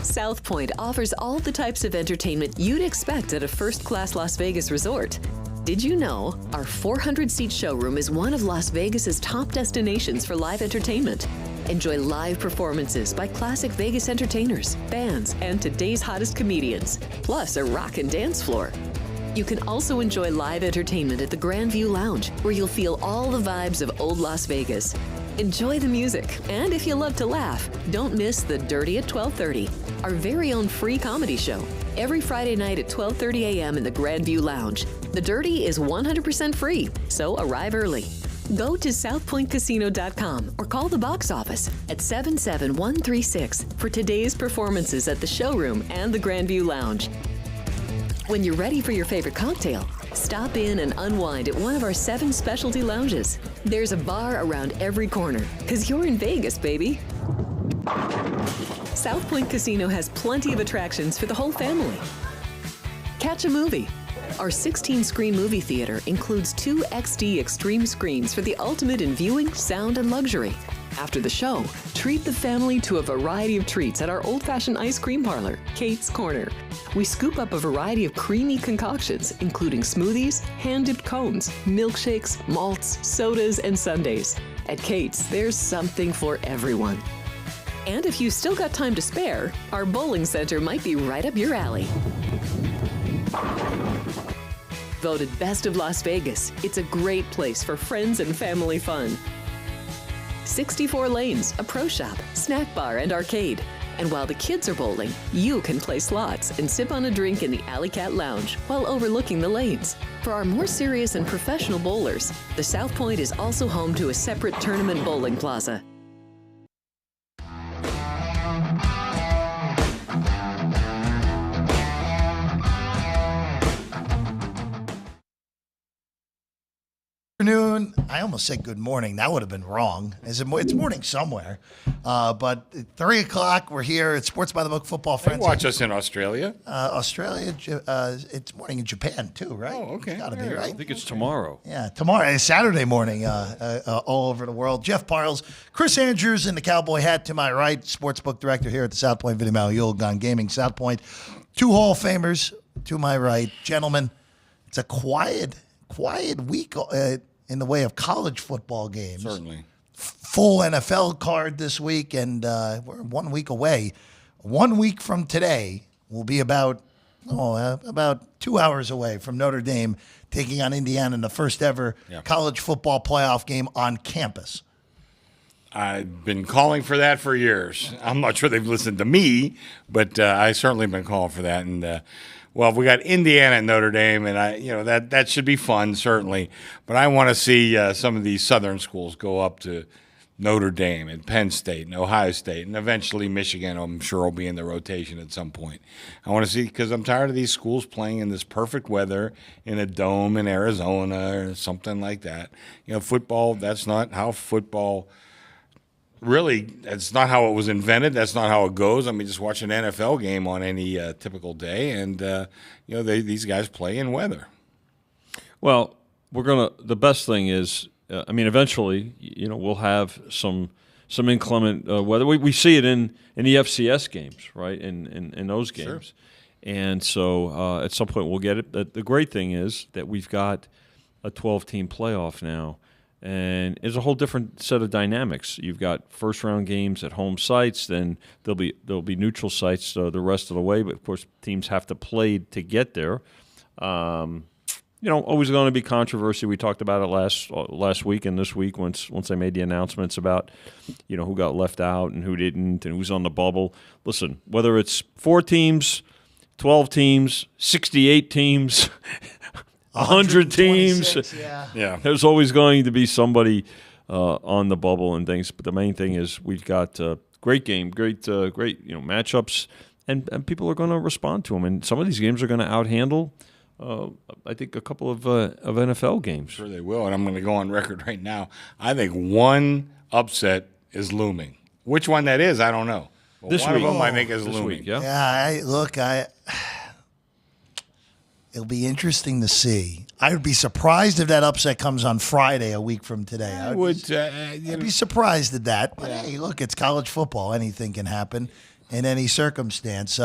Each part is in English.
South Point offers all the types of entertainment you'd expect at a first-class Las Vegas resort. Did you know our 400-seat showroom is one of Las Vegas's top destinations for live entertainment? Enjoy live performances by classic Vegas entertainers, bands, and today's hottest comedians, plus a rock and dance floor. You can also enjoy live entertainment at the Grand View Lounge, where you'll feel all the vibes of old Las Vegas. Enjoy the music, and if you love to laugh, don't miss The Dirty at 12:30, our very own free comedy show, every Friday night at 12:30 a.m. in the Grand View Lounge. The Dirty is 100% free, so arrive early. Go to southpointcasino.com or call the box office at 77136 for today's performances at the showroom and the Grand View Lounge. When you're ready for your favorite cocktail, stop in and unwind at one of our 7 specialty lounges. There's a bar around every corner, because you're in Vegas, baby. South Point Casino has plenty of attractions for the whole family. Catch a movie. Our 16-screen movie theater includes 2 XD Extreme screens for the ultimate in viewing, sound, and luxury. After the show, treat the family to a variety of treats at our old-fashioned ice cream parlor, Kate's Corner. We scoop up a variety of creamy concoctions, including smoothies, hand-dipped cones, milkshakes, malts, sodas, and sundaes. At Kate's, there's something for everyone. And if you still got time to spare, our bowling center might be right up your alley. Voted Best of Las Vegas, it's a great place for friends and family fun. 64 lanes, a pro shop, snack bar, and arcade. And while the kids are bowling, you can play slots and sip on a drink in the Alley Cat Lounge while overlooking the lanes. For our more serious and professional bowlers, the South Point is also home to a separate tournament bowling plaza. Afternoon. I almost said good morning. That would have been wrong. It's morning somewhere. But at 3 o'clock, we're here at Sports by the Book Football Frenzy. Watch us in Australia. Australia, it's morning in Japan too, right? Oh, okay. It's got to be, right? I think it's tomorrow. Yeah, tomorrow is Saturday morning all over the world. Jeff Parles, Chris Andrews in the cowboy hat to my right, Sportsbook director here at the South Point, Vinny Magliulo, Gaughn Gaming, South Point. 2 Hall of Famers to my right. Gentlemen, it's a quiet week in the way of college football games. Certainly. Full NFL card this week, and we're 1 week away. 1 week from today, we'll be about 2 hours away from Notre Dame taking on Indiana in the first ever college football playoff game on campus. I've been calling for that for years. I'm not sure they've listened to me, but I certainly been calling for that. And well, we got Indiana and Notre Dame, and that should be fun, certainly. But I want to see some of these Southern schools go up to Notre Dame and Penn State and Ohio State, and eventually Michigan. I'm sure will be in the rotation at some point. I want to see, because I'm tired of these schools playing in this perfect weather in a dome in Arizona or something like that. Football. That's not how football. Really, that's not how it was invented. That's not how it goes. I mean, just watch an NFL game on any typical day, and these guys play in weather. Well, the best thing is, eventually, we'll have some inclement weather. We see it in the FCS games, right? In those games, sure. And so at some point we'll get it. The great thing is that we've got a 12-team playoff now. And it's a whole different set of dynamics. You've got first-round games at home sites, then there'll be neutral sites the rest of the way. But of course, teams have to play to get there. Always going to be controversy. We talked about it last week and this week once they made the announcements about who got left out and who didn't and who's on the bubble. Listen, whether it's 4 teams, 12 teams, 68 teams. 100 teams. Yeah. There's always going to be somebody on the bubble and things. But the main thing is we've got great game, great matchups, and people are going to respond to them. And some of these games are going to outhandle, I think, a couple of NFL games. Sure they will. And I'm going to go on record right now. I think one upset is looming. Which one that is, I don't know. But this one week. of them I think is looming. Week, yeah. Yeah, it'll be interesting to see. I would be surprised if that upset comes on Friday, a week from today. I'd be surprised at that. But hey, look, it's college football. Anything can happen. in any circumstance.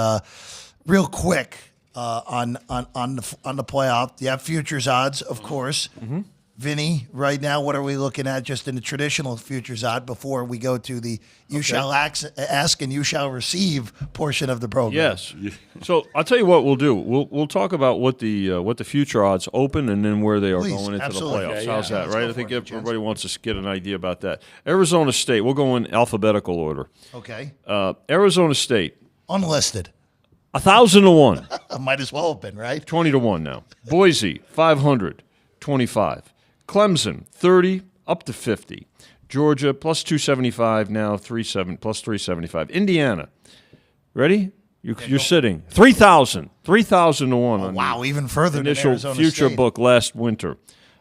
Real quick on the playoff, you have futures odds, of course. Mm-hmm. Vinny, right now, what are we looking at just in the traditional futures odd before we go to the you shall ask and you shall receive portion of the program? Yes. So I'll tell you what we'll do. We'll talk about what the future odds open and then where they are going into the playoffs. How's that, right? I think everybody wants to get an idea about that. Arizona State, we'll go in alphabetical order. Okay. Arizona State. Unlisted. 1,000 to 1. Might as well have been, right? 20 to 1 now. Boise, 500, 25. Clemson, 30, up to 50. Georgia, plus 275, now 37, plus 375. Indiana, ready? You're sitting. 3,000 to 1. Oh, wow, even further than initial Arizona future State. book last winter.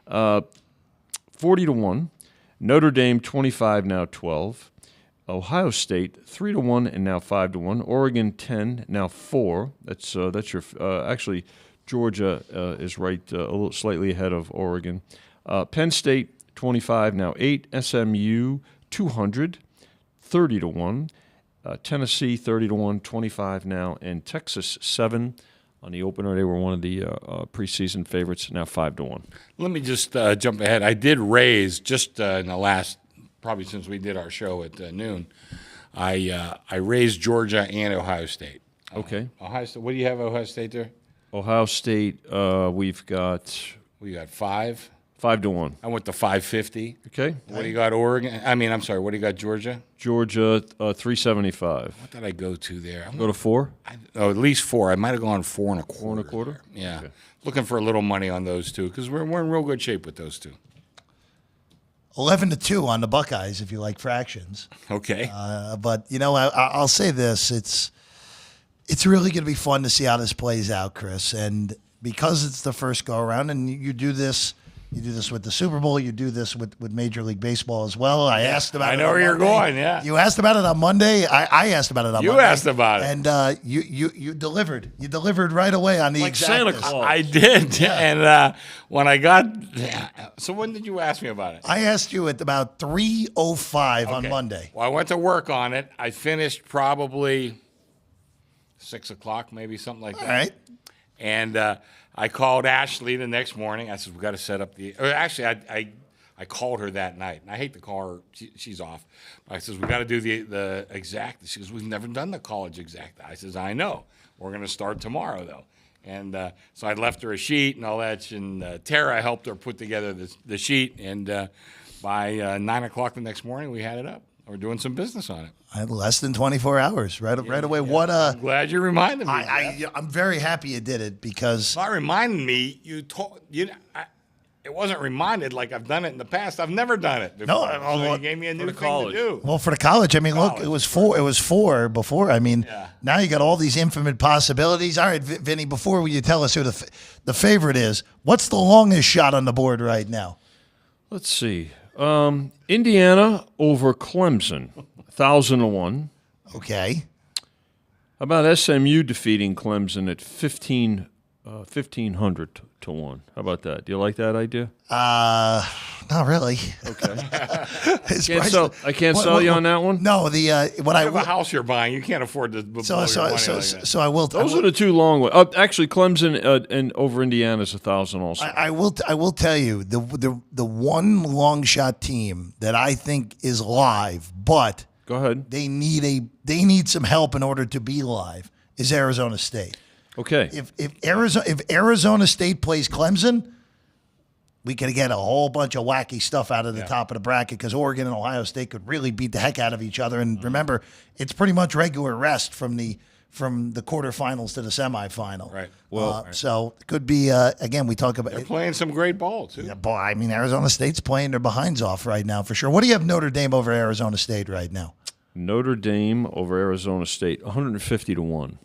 40 to 1. Notre Dame, 25, now 12. Ohio State, 3 to 1, and now 5 to 1. Oregon, 10, now 4. That's your actually Georgia is right a little slightly ahead of Oregon. Penn State, 25, now 8. SMU, 200, 30 to 1. Tennessee, 30 to 1, 25 now. And Texas, 7 on the opener. They were one of the preseason favorites, now 5 to 1. Let me just jump ahead. I did raise just in the last, probably since we did our show at noon, I raised Georgia and Ohio State. Okay. Ohio State. What do you have Ohio State there? Ohio State, we've got We got 5. 5 to 1. I went to 550. Okay. What do you got, Oregon? I'm sorry. What do you got, Georgia? Georgia, 375. What did I go to there? Go to 4? At least 4. I might have gone 4 1/4. 4 1/4? There. Yeah. Okay. Looking for a little money on those two because we're in real good shape with those two. 11 to 2 on the Buckeyes if you like fractions. Okay. But I'll say this: it's really going to be fun to see how this plays out, Chris. And because it's the first go around, and you do this with the Super Bowl, you do this with Major League Baseball as well. I asked about it. I know on where you're Monday. going. Yeah. You asked about it on Monday. I asked about it on Monday. You asked about it. And you delivered. You delivered right away on the Like Santa exactness. Claus. I did. Yeah. And when I got – so when did you ask me about it? I asked you at about 3:05 on Okay. Monday. Well, I went to work on it. I finished probably 6 o'clock, maybe something like that. All right. And I called Ashley the next morning. I said, we got to set up the – actually, I called her that night. And I hate to call her. She's off. I says, we got to do the exact. She goes, we've never done the college exact. I says, I know. We're going to start tomorrow, though. And so I left her a sheet and all that. And Tara helped her put together the sheet. And by 9 o'clock the next morning, we had it up. We're doing some business on it. I had less than 24 hours right away. Yeah. What I'm glad you reminded me. I'm very happy you did it because Not reminding me. It wasn't reminded like I've done it in the past. I've never done it before. So you gave me a new thing to do. well for the college. I mean, look, it was four before. I mean, now you got all these infinite possibilities. All right, Vinny, before you tell us who the favorite is, what's the longest shot on the board right now? Let's see. Indiana over Clemson, 1,000 to 1. Okay. How about SMU defeating Clemson at 1,500 to 1? How about that? Do you like that idea? Not really. Okay. I I can't sell you on that one? No, what You I have a house you're buying. You can't afford to blow your money like that. so I will. Those are the two long ones. Actually, Clemson and over Indiana is 1,000 also. I will tell you the one long shot team that I think is live, but Go ahead. they need some help in order to be live is Arizona State. Okay. If Arizona State plays Clemson, we could get a whole bunch of wacky stuff out of the top of the bracket because Oregon and Ohio State could really beat the heck out of each other. And remember, it's pretty much regular rest from the quarterfinals to the semifinal. Right. Well, so it could be again. We talk about They're playing some great ball, too. Yeah, boy, I mean, Arizona State's playing their behinds off right now for sure. What do you have Notre Dame over Arizona State right now? Notre Dame over Arizona State, 150 to 1.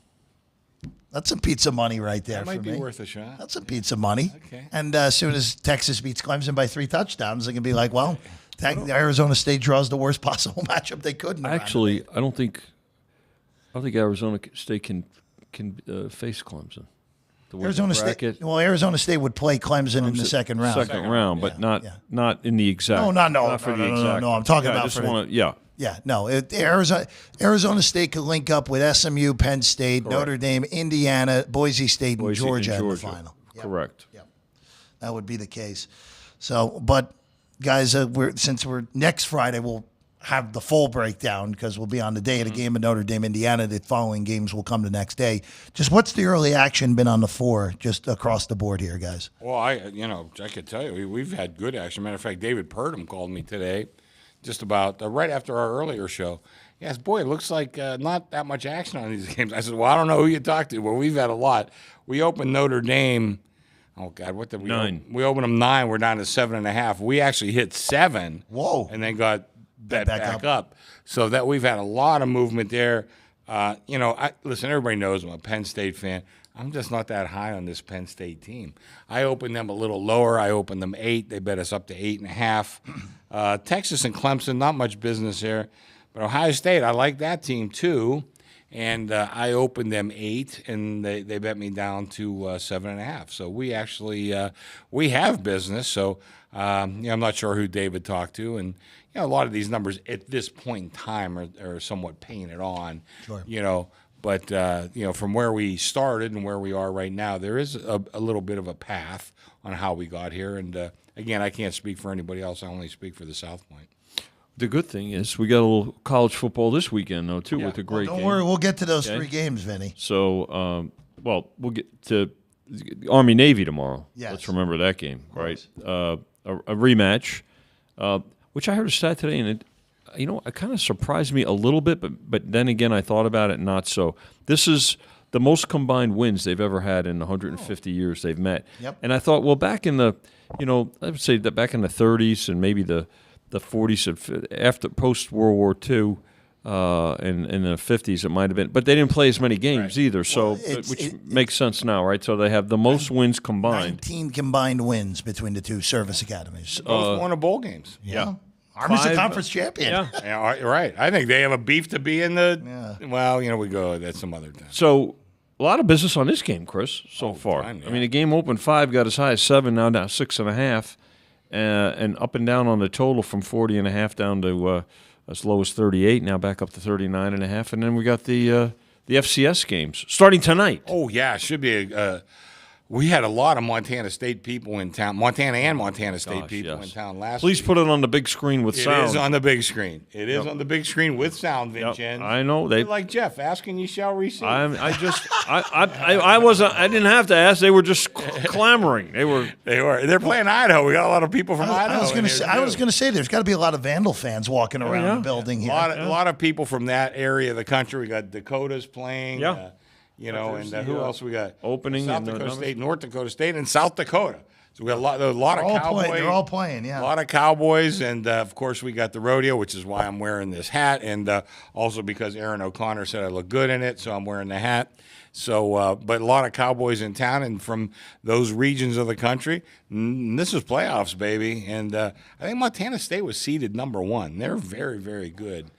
That's some pizza money right there That might for be me. worth a shot. That's some pizza money. Okay. And as soon as Texas beats Clemson by 3 touchdowns, they can be like, well, Arizona State draws the worst possible matchup they could. In the Actually, I don't think Arizona State can face Clemson. Arizona State. Well, Arizona State would play Clemson in the second round. Second round, but not in the exact. No, not for the exact. No. I'm talking I about just for the- want to. Yeah. Yeah, no. Arizona State could link up with SMU, Penn State, Notre Dame, Indiana, Boise State, and Georgia in the final. Yep. Correct. Yep. That would be the case. So, but guys, since we're next Friday, we'll have the full breakdown because we'll be on the day of the game of Notre Dame, Indiana. The following games will come the next day. Just what's the early action been on the 4 just across the board here, guys? Well, I could tell you we've had good action. Matter of fact, David Purdom called me today, just about right after our earlier show. Yes, boy, it looks like not that much action on these games. I said, well, I don't know who you talked to. Well, we've had a lot. We opened Notre Dame. Oh God, what did we 9? We opened them 9. We're down to 7.5. We actually hit 7. Whoa! And then got back up. So that we've had a lot of movement there. Listen, everybody knows I'm a Penn State fan. I'm just not that high on this Penn State team. I opened them a little lower. I opened them 8. They bet us up to 8.5. Texas and Clemson, not much business there. But Ohio State, I like that team too. And I opened them 8, and they bet me down to 7.5. So we actually we have business. So I'm not sure who David talked to, and a lot of these numbers at this point in time are somewhat painted on. Sure. But from where we started and where we are right now, there is a little bit of a path on how we got here. And again, I can't speak for anybody else. I only speak for the South Point. The good thing is we got a little college football this weekend, though, too, with a great game. Don't worry, we'll get to those 3 games, Vinny. So, we'll get to Army-Navy tomorrow. Yes. Let's remember that game, right? A rematch, which I heard a stat today, and it kind of surprised me a little bit, but then again, I thought about it, not so. This is the most combined wins they've ever had in 150 years they've met. Yep. And I thought, well, back in the, I would say that back in the 30s and maybe the 40s, after post-World War II, and in the 50s it might have been. But they didn't play as many games either, so which makes sense now, right? So they have the most wins combined. 19 combined wins between the 2 service academies. Both won a bowl games. Yeah. Army's a conference champion. Yeah, right. I think they have a beef to be in the well, we go that's some other time. So a lot of business on this game, Chris, so far. Fine, yeah. I mean, the game opened 5, got as high as 7, now down 6.5. And up and down on the total from 40.5 down to as low as 38, now back up to 39.5. And then we got the FCS games starting tonight. Oh, yeah, it should be we had a lot of Montana State people in town, Montana State people in town last Please week. put it on the big screen with sound. It is on the big screen. It is on the big screen with sound, Vincent. I know. They're like Jeff, asking you shall receive. I didn't have to ask. They were just clamoring. They were. They're playing Idaho. We got a lot of people from Idaho. I was going to say there's got to be a lot of Vandal fans walking around the building here. A lot of people from that area of the country. We got Dakotas playing. Yeah. Who else we got? Opening South Dakota State, North Dakota State, and South Dakota. So we got a lot of Cowboys. They're all playing, yeah. A lot of Cowboys, and of course we got the rodeo, which is why I'm wearing this hat, and also because Aaron O'Connor said I look good in it, so I'm wearing the hat. So, but a lot of Cowboys in town, and from those regions of the country. This is playoffs, baby, and I think Montana State was seeded number 1. They're very, very good.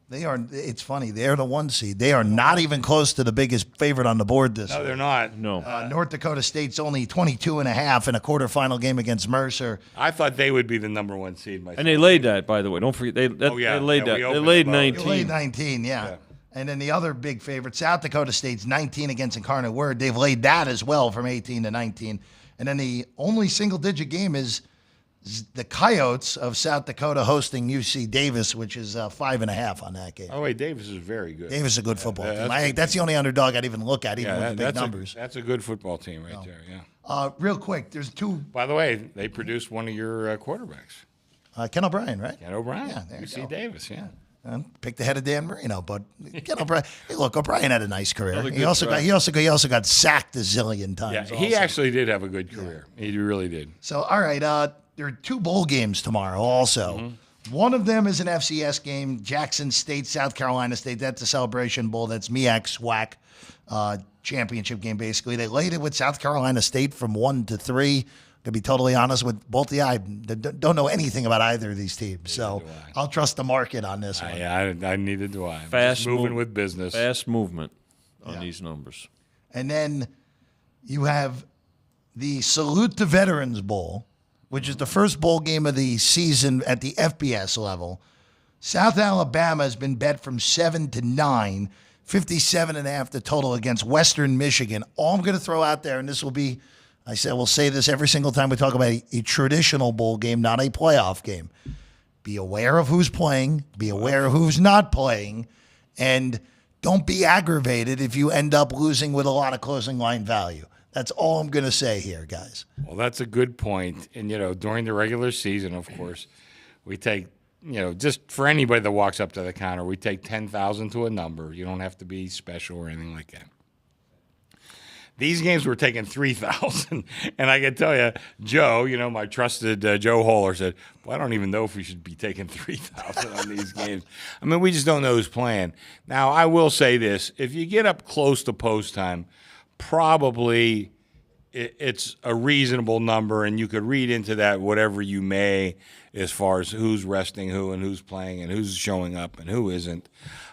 They are. It's funny. They're the 1 seed. They are not even close to the biggest favorite on the board this No, week. they're not. No. North Dakota State's only 22.5 in a quarterfinal game against Mercer. I thought they would be the number 1 seed myself. And they laid that, by the way. Don't forget. They laid that. They laid 19. They laid 19, yeah. And then the other big favorite, South Dakota State's 19 against Incarnate Word. They've laid that as well from 18 to 19. And then the only single-digit game is the Coyotes of South Dakota hosting UC Davis, which is 5.5 on that game. Oh, wait, Davis is very good. Davis is a good football team. That's the only underdog I'd even look at, even with the big numbers. That's a good football team right there, yeah. Real quick, there's 2. By the way, they produced one of your quarterbacks. Ken O'Brien, right? Ken O'Brien. Yeah, there you UC go. Davis, yeah. Picked ahead of Dan Marino, but Ken O'Brien. Hey, look, O'Brien had a nice career. He also got sacked a zillion times. Yeah, he actually did have a good career. Yeah. He really did. So, all right, there are 2 bowl games tomorrow also. Mm-hmm. One of them is an FCS game, Jackson State, South Carolina State. That's a Celebration Bowl. That's MEAC SWAC championship game, basically. They laid it with South Carolina State from 1 to 3. To be totally honest with both of you, I don't know anything about either of these teams. So I'll trust the market on this one. I needed to. I'm fast moving with business. Fast movement on these numbers. And then you have the Salute to Veterans Bowl, which is the first bowl game of the season at the FBS level. South Alabama has been bet from 7 to 9, 57.5 the total against Western Michigan. All I'm going to throw out there, and this will be, we'll say this every single time we talk about a traditional bowl game, not a playoff game. Be aware of who's playing, be aware of who's not playing, and don't be aggravated if you end up losing with a lot of closing line value. That's all I'm going to say here, guys. Well, that's a good point. And, during the regular season, of course, we take, just for anybody that walks up to the counter, we take 10,000 to a number. You don't have to be special or anything like that. These games were taking 3,000, and I can tell you, Joe, my trusted Joe Holler said, well, I don't even know if we should be taking 3,000 on these games. I mean, we just don't know who's playing. Now, I will say this. If you get up close to post time, probably it's a reasonable number, and you could read into that whatever you may as far as who's resting who and who's playing and who's showing up and who isn't.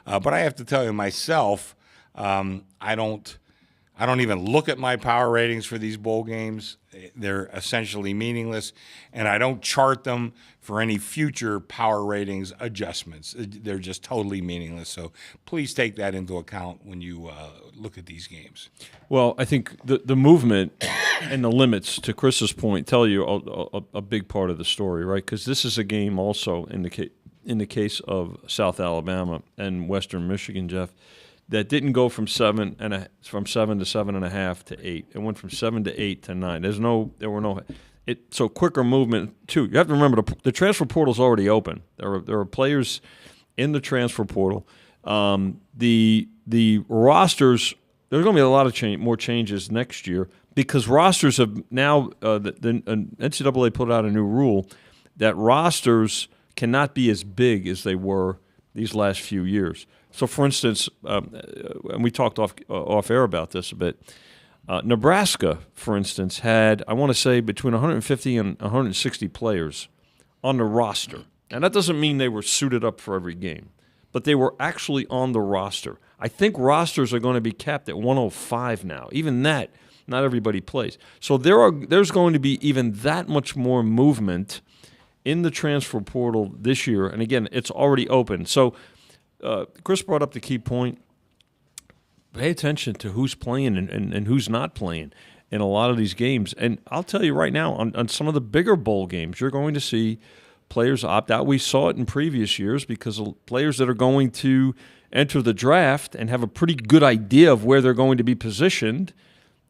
But I have to tell you myself, I don't even look at my power ratings for these bowl games. They're essentially meaningless, and I don't chart them for any future power ratings adjustments. They're just totally meaningless. So please take that into account when you look at these games. Well, I think the movement and the limits, to Chris's point, tell you a big part of the story, right? Because this is a game also in the case of South Alabama and Western Michigan, Jeff, that didn't go from 7 to 7.5 to 8. It went from 7 to 8 to 9. So quicker movement too. You have to remember the transfer portal is already open. There are players in the transfer portal. The rosters, there's going to be a lot of more changes next year because rosters have now the NCAA put out a new rule that rosters cannot be as big as they were these last few years. So, for instance, and we talked off air about this a bit, Nebraska, for instance, had, I want to say, between 150 and 160 players on the roster. And that doesn't mean they were suited up for every game, but they were actually on the roster. I think rosters are going to be capped at 105 now. Even that, not everybody plays. So there's going to be even that much more movement in the transfer portal this year. And, again, it's already open. So Chris brought up the key point. Pay attention to who's playing and who's not playing in a lot of these games. And I'll tell you right now, on some of the bigger bowl games, you're going to see players opt out. We saw it in previous years because of players that are going to enter the draft and have a pretty good idea of where they're going to be positioned,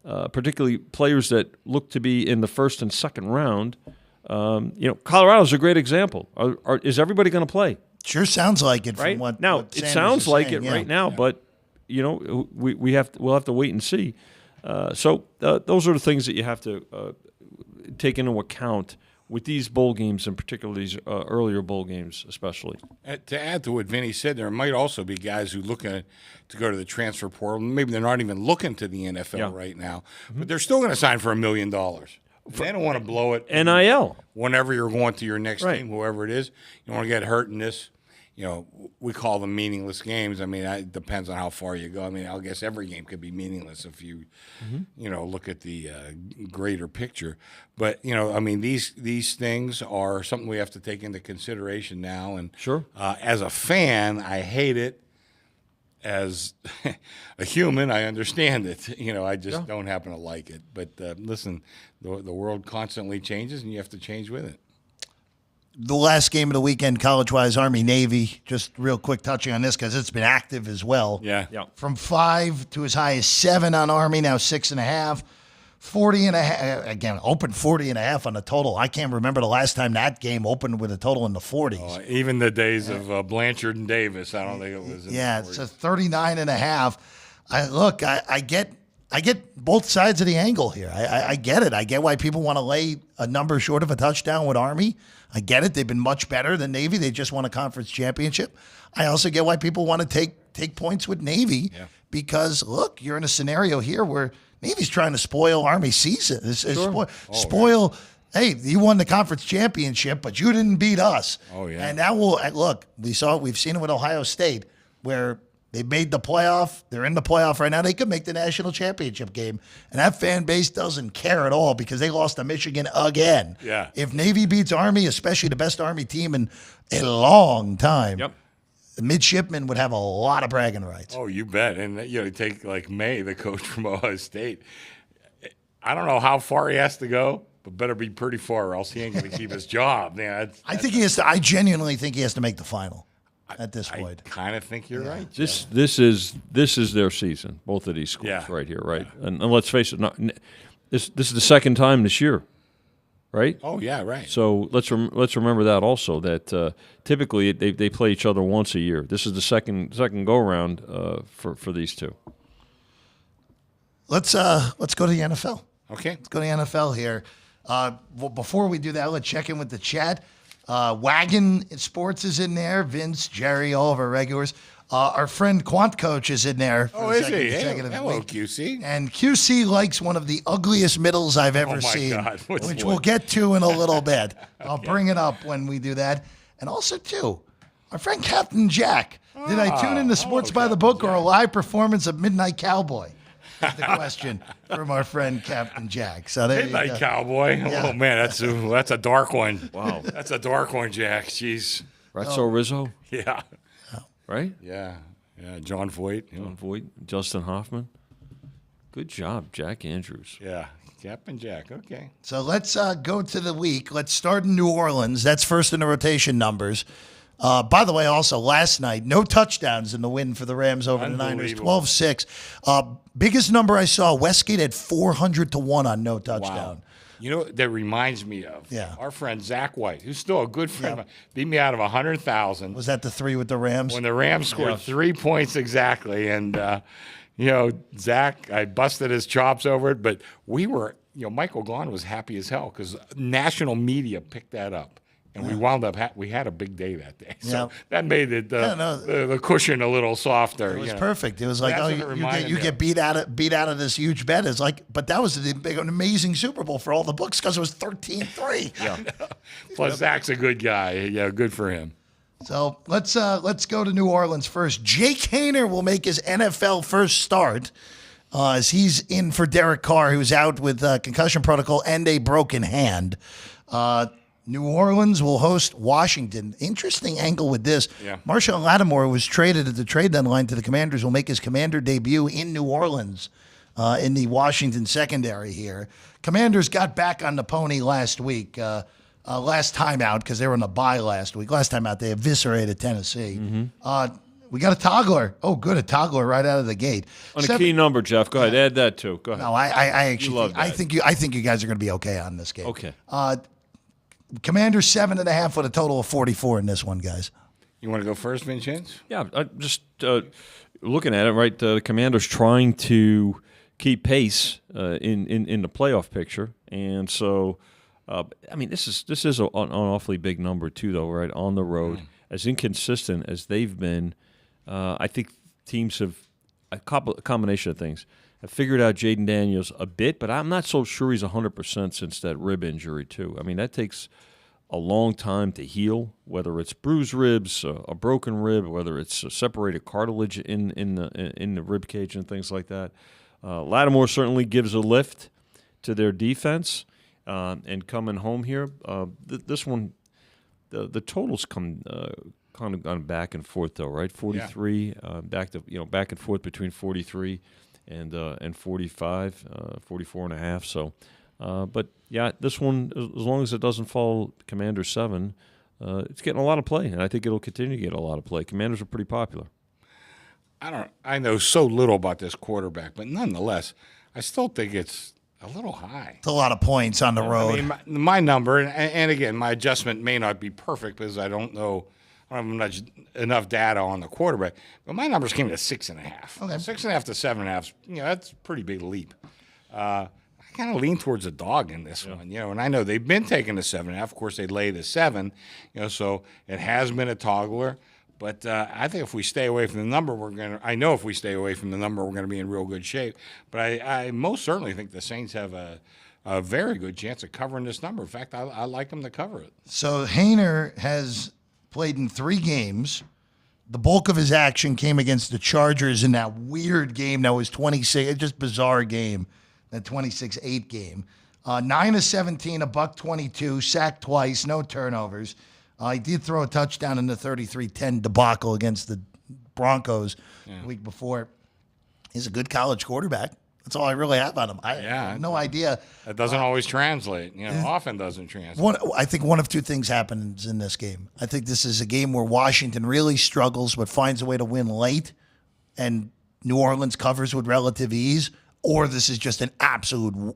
particularly players that look to be in the first and second round. Colorado's a great example. Is everybody going to play? Sure sounds like it. Right from what now, what it Sanders sounds is like saying, it right now, but we'll have to wait and see. So those are the things that you have to take into account with these bowl games, and particularly these earlier bowl games, especially. To add to what Vinny said, there might also be guys who look to go to the transfer portal. Maybe they're not even looking to the NFL right now, but they're still going to sign for $1 million. They don't want to blow it. NIL. Whenever you're going to your next team, whoever it is, you don't want to get hurt in this. We call them meaningless games. I mean, it depends on how far you go. I mean, I guess every game could be meaningless if you, look at the greater picture. But, these things are something we have to take into consideration now. And sure, as a fan, I hate it. As a human, I understand it. I just don't happen to like it. But listen, the world constantly changes, and you have to change with it. The last game of the weekend, college-wise, Army-Navy. Just real quick touching on this because it's been active as well. Yeah. From 5 to as high as 7 on Army, now 6.5. 40.5, again, opened 40.5 on the total. I can't remember the last time that game opened with a total in the 40s. Even the days of Blanchard and Davis, I don't think it was in the 40s. It's a 39.5. I get both sides of the angle here. I get it. I get why people want to lay a number short of a touchdown with Army. I get it. They've been much better than Navy. They just won a conference championship. I also get why people want to take points with Navy because, look, you're in a scenario here where Navy's trying to spoil Army season. Spoil. Hey, you won the conference championship, but you didn't beat us. Oh, yeah. And that we've seen it with Ohio State where They made the playoff. They're in the playoff right now. They could make the national championship game. And that fan base doesn't care at all because they lost to Michigan again. Yeah. If Navy beats Army, especially the best Army team in a long time, the midshipmen would have a lot of bragging rights. Oh, you bet. And, take like May, the coach from Ohio State. I don't know how far he has to go, but better be pretty far or else he ain't going to keep his job. Man, I think he has to. I genuinely think he has to make the final at this point. I kind of think you're right. This is their season. Both of these schools right here, right? Yeah. And let's face it, this is the second time this year, right? Oh yeah, right. So let's remember that also. That typically they play each other once a year. This is the second go around for these two. Let's go to the NFL. Okay, let's go to the NFL here. Before we do that, let's check in with the chat. Wagon Sports is in there. Vince, Jerry, all of our regulars. Our friend Quant Coach is in there. Oh, is he? Hello, QC. And QC likes one of the ugliest middles I've ever seen, which we'll get to in a little bit. I'll bring it up when we do that. And also, too, our friend Captain Jack. Did I tune in to Sports by the Book or a live performance of Midnight Cowboy? The question from our friend Captain Jack. So there Midnight Cowboy. Yeah. Oh man, that's a dark one. Wow, that's a dark one, Jack. Jeez. Ratso Rizzo. Yeah. Right. Yeah. John Voight. Justin Hoffman. Good job, Jack Andrews. Yeah, Captain Jack. Okay. So let's go to the week. Let's start in New Orleans. That's first in the rotation numbers. By the way, also last night, no touchdowns in the win for the Rams over the Niners, 12-6. Biggest number I saw, Westgate had 400-1 on no touchdown. Wow. You know, that reminds me of our friend Zach White, who's still a good friend. Beat me out of 100,000. Was that the 3 with the Rams? When the Rams scored 3 points exactly. And, Zach, I busted his chops over it. But we were, Michael Gaughn was happy as hell because national media picked that up. And we wound up, we had a big day that day. So that made it the cushion a little softer. It was perfect. It was like, you get beat out of this huge bet. It's like, but that was an amazing Super Bowl for all the books because it was 13-3. Yeah. Plus, Zach's a good guy. Yeah, good for him. So let's go to New Orleans first. Jake Haener will make his NFL first start as he's in for Derek Carr, who's out with concussion protocol and a broken hand. New Orleans will host Washington. Interesting angle with this. Yeah. Marshawn Lattimore was traded at the trade deadline to the Commanders. Will make his Commander debut in New Orleans in the Washington secondary here. Commanders got back on the pony last week, last time out because they were on a bye last week. Last time out, they eviscerated Tennessee. Mm-hmm. We got a toggler. Oh, good, a toggler right out of the gate. On a key number, Jeff. Go ahead, add that too. Go ahead. No, I actually think I think you guys are going to be okay on this game. Okay. Commanders 7.5 with a total of 44 in this one, guys. You want to go first, Vincenzo? Yeah, just looking at it, right? The Commanders trying to keep pace in the playoff picture, and so this is an awfully big number too, though, right? On the road, as inconsistent as they've been, I think teams have a combination of things. I figured out Jaden Daniels a bit, but I'm not so sure he's 100% since that rib injury, too. I mean, that takes a long time to heal, whether it's bruised ribs, a broken rib, whether it's a separated cartilage in the rib cage and things like that. Lattimore certainly gives a lift to their defense. And coming home here, this one, the totals come kind of gone back and forth, though, right? 43, back and forth between 43 and 45, 44.5. So, but yeah, this one, as long as it doesn't fall Commander 7, it's getting a lot of play, and I think it'll continue to get a lot of play. Commanders are pretty popular. I know so little about this quarterback, but nonetheless, I still think it's a little high. It's a lot of points on the road. I mean, my number, and again, my adjustment may not be perfect because I don't have enough data on the quarterback, but my numbers came to 6.5. Okay. 6.5 to 7.5. That's a pretty big leap. I kind of lean towards a dog in this one, and I know they've been taking the 7.5. Of course, they lay the 7, so it has been a toggler. But I think if we stay away from the number, if we stay away from the number, we're going to be in real good shape. But I most certainly think the Saints have a very good chance of covering this number. In fact, I like them to cover it. So Haener has played in 3 games, The bulk of his action came against the Chargers in that weird game that was 26, just bizarre game, that 26-8 game. 9 of 17, $122, sacked twice, no turnovers. He did throw a touchdown in the 33-10 debacle against the Broncos the week before. He's a good college quarterback. That's all I really have on him. I have no idea. That doesn't always translate. Often doesn't translate. I think one of two things happens in this game. I think this is a game where Washington really struggles but finds a way to win late, and New Orleans covers with relative ease, or this is just an absolute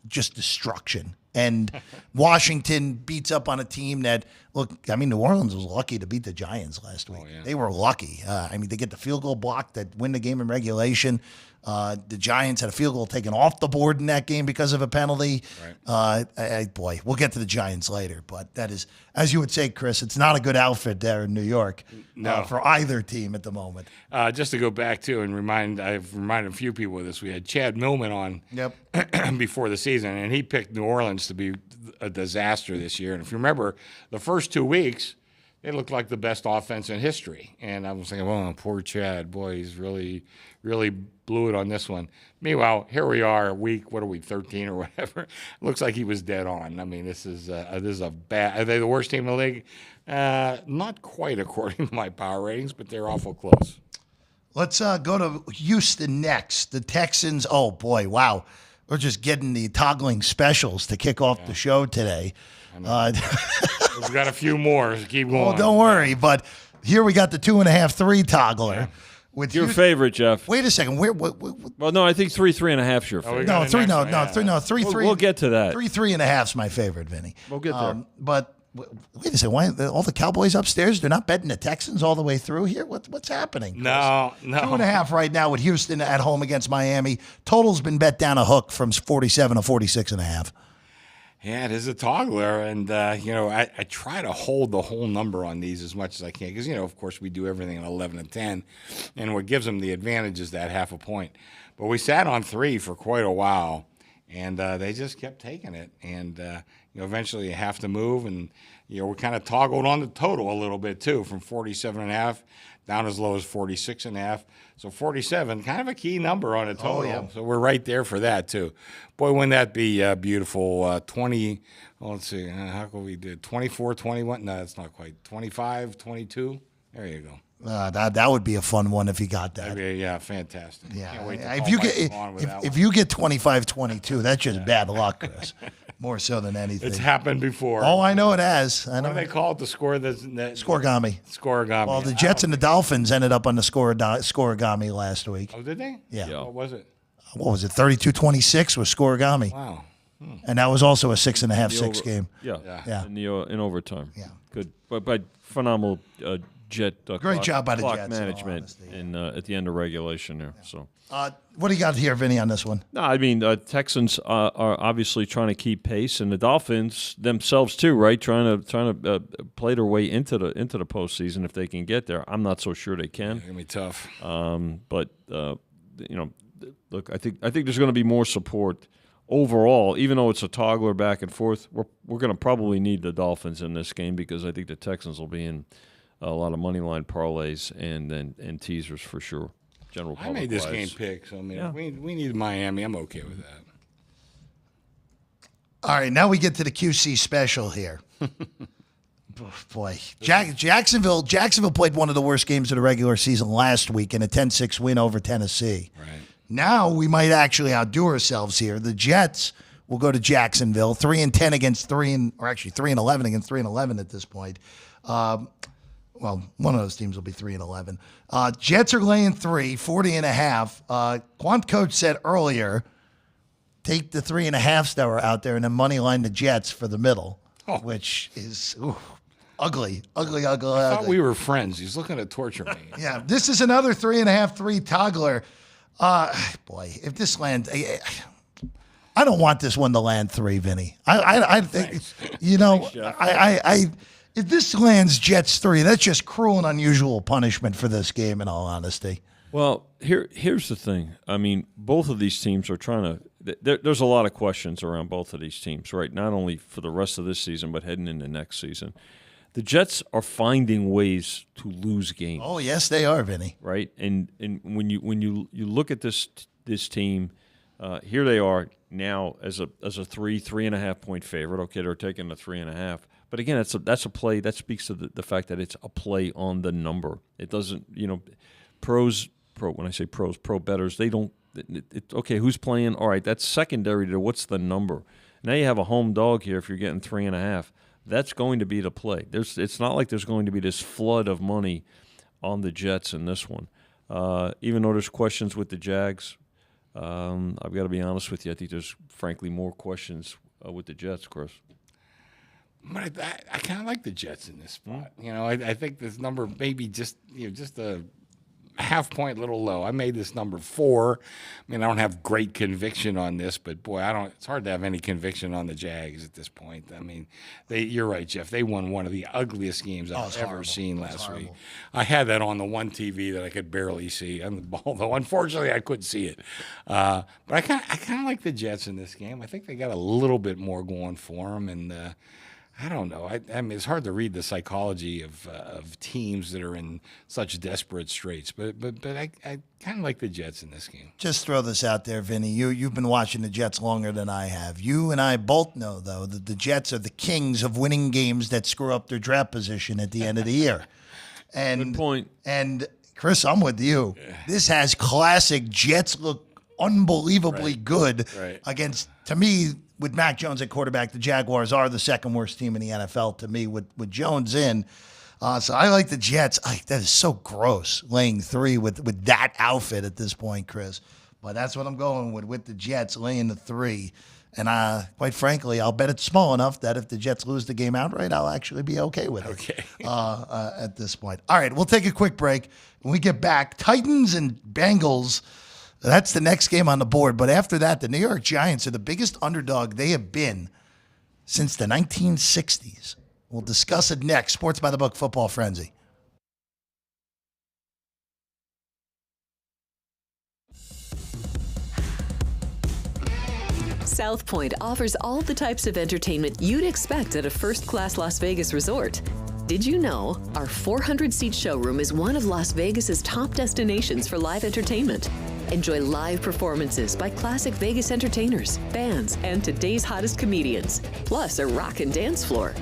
destruction. And Washington beats up on a team that, look, I mean, New Orleans was lucky to beat the Giants last week. They were lucky. They get the field goal block that win the game in regulation. The Giants had a field goal taken off the board in that game because of a penalty. Right. Boy, we'll get to the Giants later. But that is, as you would say, Chris, it's not a good outfit there in New York for either team at the moment. Just to go back to and I've reminded a few people of this. We had Chad Millman on before the season, and he picked New Orleans to be a disaster this year. And if you remember, the first 2 weeks, they looked like the best offense in history. And I was thinking, oh, poor Chad. Boy, he's really, really blew it on this one. Meanwhile, here we are, week, 13 or whatever. Looks like he was dead on. I mean, this is a bad – are they the worst team in the league? Not quite according to my power ratings, but they're awful close. Let's go to Houston next. The Texans, oh, boy, wow. We're just getting the toggling specials to kick off the show today. We've got a few more. So keep going. Oh, don't worry. But here we got the 2.5, 3 toggler. Yeah. With your favorite, Jeff. Wait a second. Well, no, I think 3.5 is your favorite. No, 3. No, 3. No, 3. We'll get to that. 3.5 is my favorite, Vinny. We'll get there. But wait a second. Why all the Cowboys upstairs? They're not betting the Texans all the way through here. What's happening? Chris? No. 2.5 right now with Houston at home against Miami. Total's been bet down a hook from 47 to 46.5. Yeah, it is a toggler, and I try to hold the whole number on these as much as I can because of course we do everything at 11 and 10, and what gives them the advantage is that half a point. But we sat on 3 for quite a while, and they just kept taking it, and eventually you have to move, and we kind of toggled on the total a little bit too, from 47.5 down as low as 46.5. So 47, kind of a key number on a total. Oh, yeah. So we're right there for that too. Boy, wouldn't that be beautiful? 20. Well, let's see. How could we do 24, 21? No, that's not quite. 25, 22. There you go. That would be a fun one if you got that. Yeah, fantastic. Yeah. Can't wait to if you get 25, 22, that's just bad luck, Chris. More so than anything. It's happened before. Oh, I know it has. I know. What do they call it? The score Scoregami. Scoregami. Well, the Jets and the Dolphins ended up on the scoregami last week. Oh, did they? Yeah. What was it? What was it? 32-26 was scoregami. Wow. And that was also a 6.5-6 game. Yeah. In overtime. Yeah. Good. But phenomenal Jet. Great job by the clock Jets. management at the end of regulation there. Yeah. So. What do you got here, Vinny, on this one? No, I mean Texans are obviously trying to keep pace, and the Dolphins themselves too, right? Trying to play their way into the postseason if they can get there. I'm not so sure they can. It's gonna be tough. But look, I think there's going to be more support overall, even though it's a toggler back and forth. We're going to probably need the Dolphins in this game because I think the Texans will be in a lot of money line parlays and teasers for sure. I made this game pick, so we need Miami. I'm okay with that. All right, now we get to the QC special here. Boy, Jacksonville played one of the worst games of the regular season last week in a 10-6 win over Tennessee. Right. Now we might actually outdo ourselves here. The Jets will go to Jacksonville, 3-10 against 3-11 against 3-11 at this point. Well, one of those teams will be 3-11. Jets are laying 3, 40.5. Quant coach said earlier, take the 3.5s that were out there and then money line the Jets for the middle, which is ugly. I thought we were friends. He's looking to torture me. Yeah, this is another 3.5, 3 toggler. Boy, if this lands, I don't want this one to land 3, Vinny. I think, Thanks, if this lands Jets 3, that's just cruel and unusual punishment for this game, in all honesty. Well, here's the thing. I mean, both of these teams are trying to there's a lot of questions around both of these teams, right? Not only for the rest of this season, but heading into next season. the Jets are finding ways to lose games. Oh, yes, they are, Vinny. Right, and when you look at this team, here they are now as a 3.5 point favorite. Okay, they're taking the 3.5, but again, that's a play that speaks to the fact that it's a play on the number. It doesn't, when I say pros, pro bettors, they don't. Okay, who's playing? All right, that's secondary to what's the number. Now you have a home dog here. If you're getting 3.5, that's going to be the play. It's not like there's going to be this flood of money on the Jets in this one. Even though there's questions with the Jags, I've got to be honest with you. I think there's frankly more questions with the Jets, Chris. But I kind of like the Jets in this spot. I think this number maybe just a half point little low. I made this number 4. I mean, I don't have great conviction on this, but boy, it's hard to have any conviction on the Jags at this point. I mean, you're right, Jeff. They won one of the ugliest games I've ever seen last week. I had that on the one TV that I could barely see, although unfortunately I couldn't see it. But I kind of like the Jets in this game. I think they got a little bit more going for them, and I don't know. I mean, it's hard to read the psychology of teams that are in such desperate straits. But I kind of like the Jets in this game. Just throw this out there, Vinny. You've been watching the Jets longer than I have. You and I both know, though, that the Jets are the kings of winning games that screw up their draft position at the end of the year. And, Good point. And, Chris, I'm with you. This has classic Jets look unbelievably good against, to me, with Mac Jones at quarterback, the Jaguars are the second worst team in the NFL to me with Jones in. So I like the Jets. That is so gross, laying 3 with that outfit at this point, Chris. But that's what I'm going with the Jets, laying the 3. And quite frankly, I'll bet it's small enough that if the Jets lose the game outright, I'll actually be okay with it. Okay. At this point. All right, we'll take a quick break. When we get back, Titans and Bengals. That's the next game on the board. But after that, the New York Giants are the biggest underdog they have been since the 1960s. We'll discuss it next. Sports by the Book Football Frenzy. South Point offers all the types of entertainment you'd expect at a first-class Las Vegas resort. Did you know our 400-seat showroom is one of Las Vegas's top destinations for live entertainment? Enjoy live performances by classic Vegas entertainers, bands, and today's hottest comedians, plus a rock and dance floor.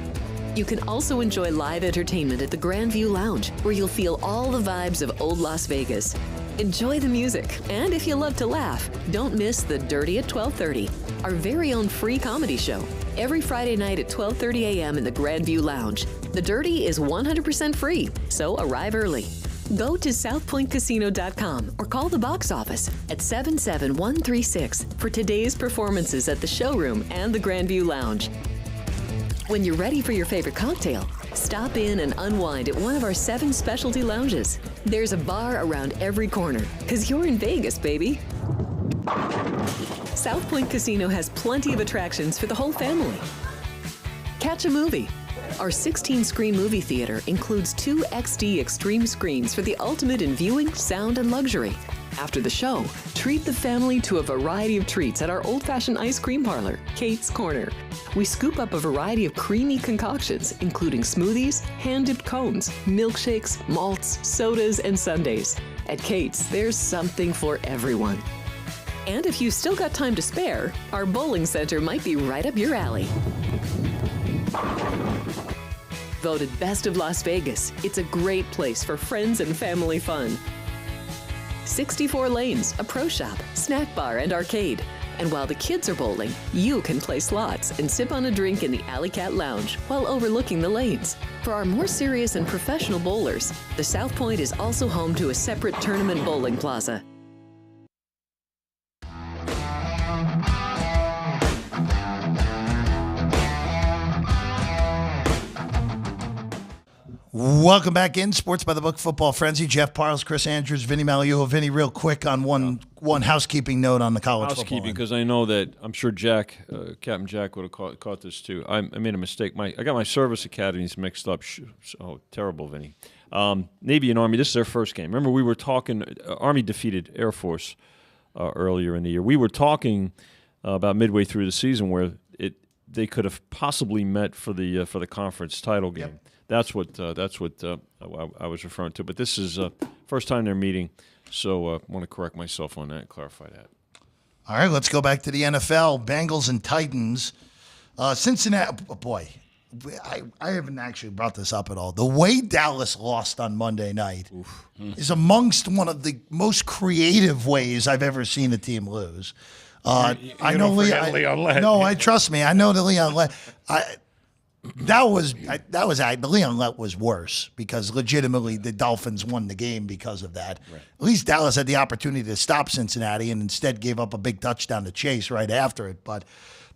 You can also enjoy live entertainment at the Grand View Lounge, where you'll feel all the vibes of old Las Vegas. Enjoy the music, and if you love to laugh, don't miss The Dirty at 12:30, our very own free comedy show. Every Friday night at 12:30 a.m. in the Grand View Lounge. The Dirty is 100% free, so arrive early. Go to southpointcasino.com or call the box office at 77136 for today's performances at the showroom and the Grand View Lounge. When you're ready for your favorite cocktail, stop in and unwind at one of our 7 specialty lounges. There's a bar around every corner, because you're in Vegas, baby. South Point Casino has plenty of attractions for the whole family. Catch a movie. Our 16-screen movie theater includes 2 XD Extreme screens for the ultimate in viewing, sound, and luxury. After the show, treat the family to a variety of treats at our old-fashioned ice cream parlor, Kate's Corner. We scoop up a variety of creamy concoctions, including smoothies, hand-dipped cones, milkshakes, malts, sodas, and sundaes. At Kate's, there's something for everyone. And if you've still got time to spare, our bowling center might be right up your alley. Voted Best of Las Vegas, it's a great place for friends and family fun. 64 lanes, a pro shop, snack bar, and arcade. And while the kids are bowling, you can play slots and sip on a drink in the Alley Cat Lounge while overlooking the lanes. For our more serious and professional bowlers, the South Point is also home to a separate tournament bowling plaza. Welcome back in Sports by the Book Football Frenzy. Jeff Parles, Chris Andrews, Vinny Magliuo. Vinny, real quick on one housekeeping note on the college football. Housekeeping, because I know that I'm sure Captain Jack would have caught this too. I made a mistake. I got my service academies mixed up. Oh, terrible, Vinny. Navy and Army, this is their first game. Remember, we were talking, Army defeated Air Force earlier in the year. We were talking about midway through the season where they could have possibly met for the conference title game. Yep. that's what I was referring to. But this is first time they're meeting, so I want to correct myself on that and clarify that. All right, let's go back to the NFL. Bengals and Titans. Cincinnati, boy, I haven't actually brought this up at all. The way Dallas lost on Monday night is amongst one of the most creative ways I've ever seen a team lose. I know Leon Lett. No, trust me. I know the Leon Lett. The Leon Lett was worse because legitimately the Dolphins won the game because of that. Right. At least Dallas had the opportunity to stop Cincinnati and instead gave up a big touchdown to Chase right after it. But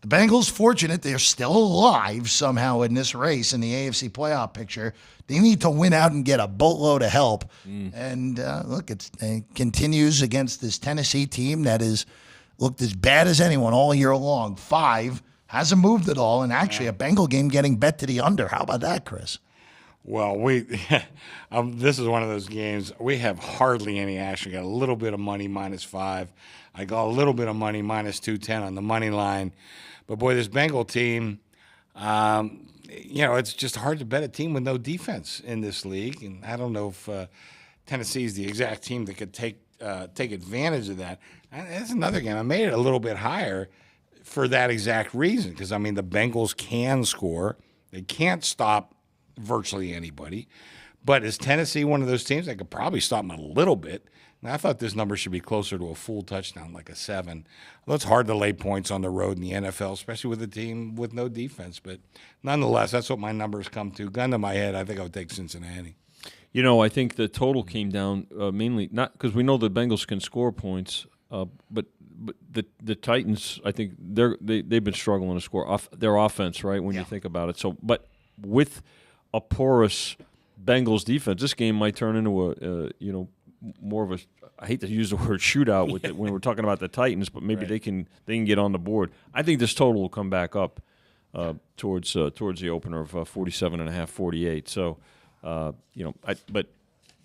the Bengals, fortunate, they're still alive somehow in this race in the AFC playoff picture. They need to win out and get a boatload of help. And look, it continues against this Tennessee team that has looked as bad as anyone all year long. 5. Hasn't moved at all, and actually a Bengal game getting bet to the under. How about that, Chris? Well, this is one of those games. We have hardly any action. Got a little bit of money, -5. I got a little bit of money, -210 on the money line. But, boy, this Bengal team, it's just hard to bet a team with no defense in this league. And I don't know if Tennessee is the exact team that could take advantage of that. And that's another game. I made it a little bit higher for that exact reason, because, I mean, the Bengals can score. They can't stop virtually anybody. But is Tennessee one of those teams that could probably stop them a little bit? And I thought this number should be closer to a full touchdown, like a 7. Well, it's hard to lay points on the road in the NFL, especially with a team with no defense. But nonetheless, that's what my numbers come to. Gun to my head, I think I would take Cincinnati. I think the total came down mainly not because we know the Bengals can score points, but the Titans, I think they've been struggling to score their offense, right? When you think about it. So, but with a porous Bengals defense, this game might turn into a more of a, I hate to use the word shootout with when we're talking about the Titans, but maybe they can get on the board. I think this total will come back up towards the opener of 47.5, 48. So, but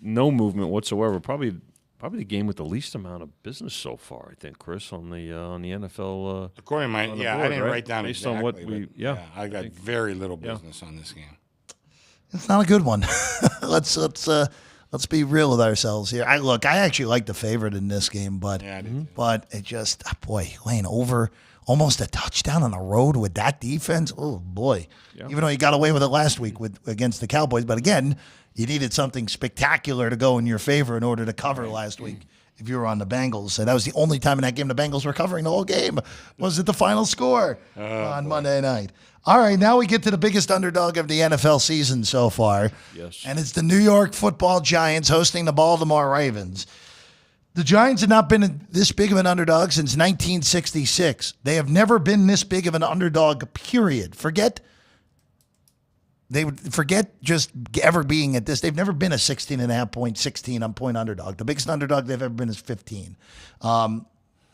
no movement whatsoever. Probably the game with the least amount of business so far, I think, Chris, on the NFL. According to my, board, I didn't right? write down based exactly, on what we, I got very little business on this game. It's not a good one. Let's be real with ourselves here. I actually like the favorite in this game, but it just, laying over almost a touchdown on the road with that defense. Oh boy! Yeah. Even though you got away with it last week against the Cowboys, but again, you needed something spectacular to go in your favor in order to cover last week. If you were on the Bengals, so that was the only time in that game the Bengals were covering the whole game. Was it the final score on Monday night? All right, now we get to the biggest underdog of the NFL season so far. Yes. And it's the New York Football Giants hosting the Baltimore Ravens. The Giants have not been this big of an underdog since 1966. They have never been this big of an underdog, period. Forget just ever being at this. They've never been a 16.5 point underdog. The biggest underdog they've ever been is 15.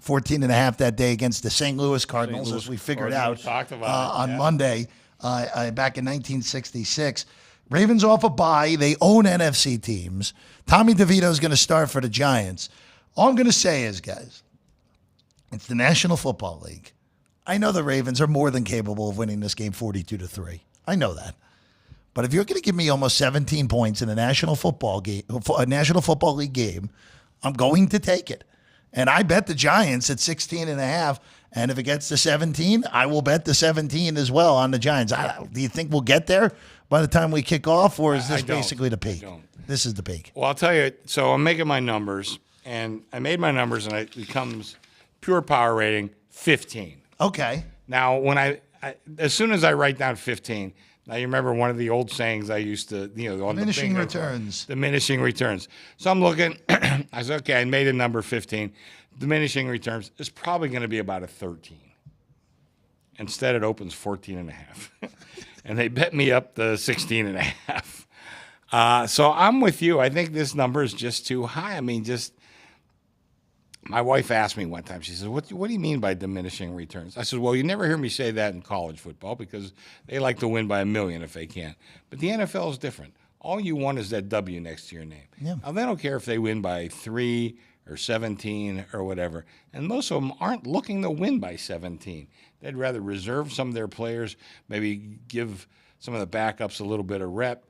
14.5 that day against the St. Louis Cardinals, as we figured out on Monday back in 1966. Ravens off a bye. They own NFC teams. Tommy DeVito is going to start for the Giants. All I'm going to say is, guys, it's the National Football League. I know the Ravens are more than capable of winning this game 42-3. I know that. But if you're going to give me almost 17 points in a National Football League game, I'm going to take it. And I bet the Giants at 16.5. And if it gets to 17, I will bet the 17 as well on the Giants. Do you think we'll get there by the time we kick off, or is this basically the peak? This is the peak. Well, I'll tell you. So I'm making my numbers, and I made my numbers, and it becomes pure power rating 15. Okay. Now, when I as soon as I write down 15. Now, you remember one of the old sayings I used to, on diminishing returns. Diminishing returns. So I'm looking, I said, okay, I made a number 15. Diminishing returns is probably going to be about a 13. Instead, it opens 14.5. And they bet me up to 16.5. So I'm with you. I think this number is just too high. I mean, my wife asked me one time, she says, what do you mean by diminishing returns? I said, well, you never hear me say that in college football because they like to win by 1 million if they can. But the NFL is different. All you want is that W next to your name. Yeah. Now, they don't care if they win by 3 or 17 or whatever. And most of them aren't looking to win by 17. They'd rather reserve some of their players, maybe give some of the backups a little bit of rep.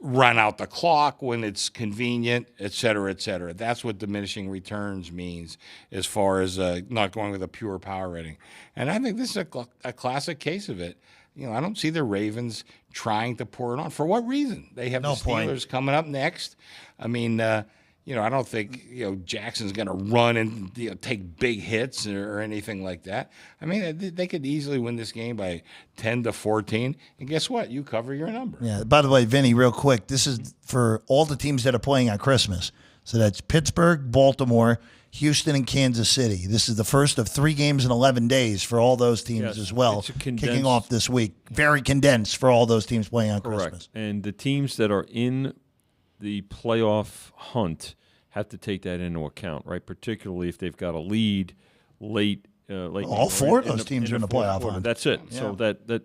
run out the clock when it's convenient, et cetera, et cetera. That's what diminishing returns means as far as not going with a pure power rating. And I think this is a classic case of it. I don't see the Ravens trying to pour it on. For what reason? They have the Steelers coming up next. I mean, I don't think Jackson's going to run and take big hits or anything like that. I mean, they could easily win this game by 10-14, and guess what? You cover your number. Yeah. By the way, Vinny, real quick, this is for all the teams that are playing on Christmas. So that's Pittsburgh, Baltimore, Houston, and Kansas City. This is the first of 3 games in 11 days for all those teams as well, kicking off this week. Very condensed for all those teams playing on Christmas. And the teams that are in the playoff hunt have to take that into account, right? Particularly if they've got a lead late. All 4 of those teams are in the playoff hunt. That's it. Yeah. So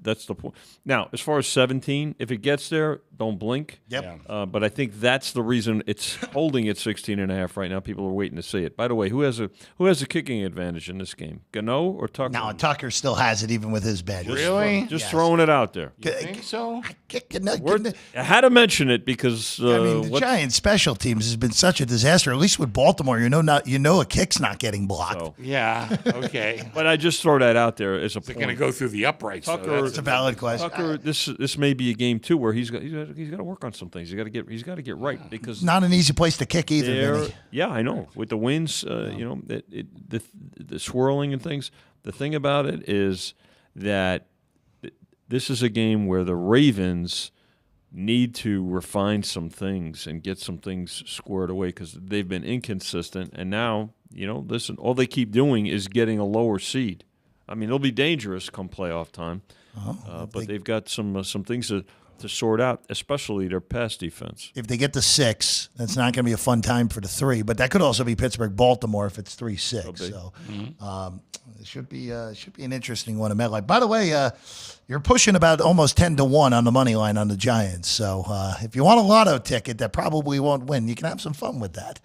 that's the point. Now, as far as 17, if it gets there, don't blink. Yep. But I think that's the reason it's holding at 16.5 right now. People are waiting to see it. By the way, who has a kicking advantage in this game? Gano or Tucker? No, Tucker still has it even with his bench. Really? Just throwing it out there. You think so? I had to mention it because the Giants' special teams has been such a disaster. At least with Baltimore, a kick's not getting blocked. So. Yeah. Okay. But I just throw that out there as a point. They're going to go through the uprights. Tucker, it's a valid question. Tucker, this may be a game too where he's got to work on some things. He's got to get right because not an easy place to kick either. Vinny. Yeah, I know. With the winds, the swirling and things. The thing about it is that this is a game where the Ravens need to refine some things and get some things squared away because they've been inconsistent. And now, listen, all they keep doing is getting a lower seed. I mean, they'll be dangerous come playoff time, but they've got some things to sort out, especially their pass defense. If they get to 6, that's not going to be a fun time for the 3. But that could also be Pittsburgh, Baltimore if it's 3-6. So it should be an interesting one at MetLife. By the way, you're pushing about almost 10-1 on the money line on the Giants. So if you want a lotto ticket that probably won't win, you can have some fun with that.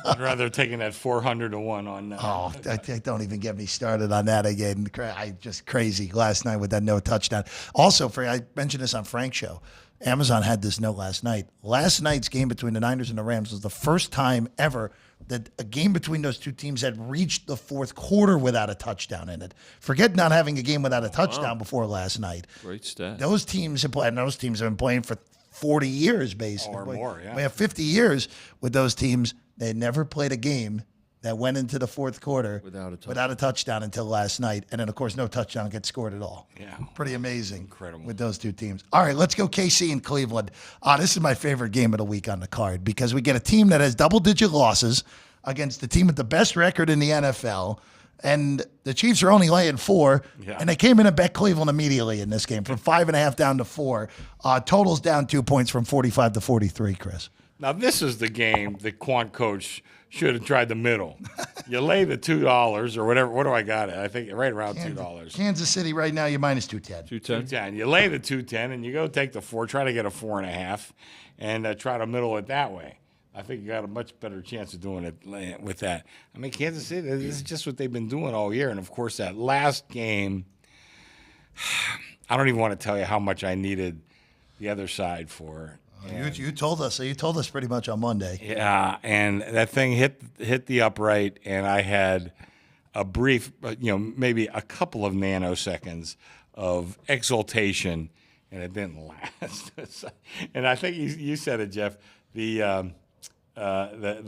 I'd rather taking that 400-1 on. Don't even get me started on that again. Just crazy last night with that no touchdown. Also, I mentioned this on Frank's show. Amazon had this note last night. Last night's game between the Niners and the Rams was the first time ever that a game between those two teams had reached the fourth quarter without a touchdown in it. Forget not having a game without a touchdown before last night. Great stat. Those teams have been playing for 40 years, basically. Or more, yeah. We have 50 years with those teams. They never played a game that went into the fourth quarter without a touchdown until last night. And then, of course, no touchdown gets scored at all. Yeah. Pretty amazing. Incredible. With those two teams. All right, let's go KC and Cleveland. This is my favorite game of the week on the card because we get a team that has double-digit losses against the team with the best record in the NFL. And the Chiefs are only laying 4, and they came in and bet Cleveland immediately in this game from 5.5 down to 4. Totals down 2 points from 45 to 43, Chris. Now, this is the game the quant coach should have tried the middle. You lay the $2 or whatever. What do I got it? I think right around $2. Kansas City right now, you're minus 210. 210. You lay the 210 and you go take the 4, try to get a 4.5, and try to middle it that way. I think you got a much better chance of doing it with that. I mean, Kansas City, this is just what they've been doing all year. And, of course, that last game, I don't even want to tell you how much I needed the other side for. You told us. You told us pretty much on Monday. Yeah, and that thing hit the upright, and I had a brief, maybe a couple of nanoseconds of exultation, and it didn't last. And I think you said it, Jeff. The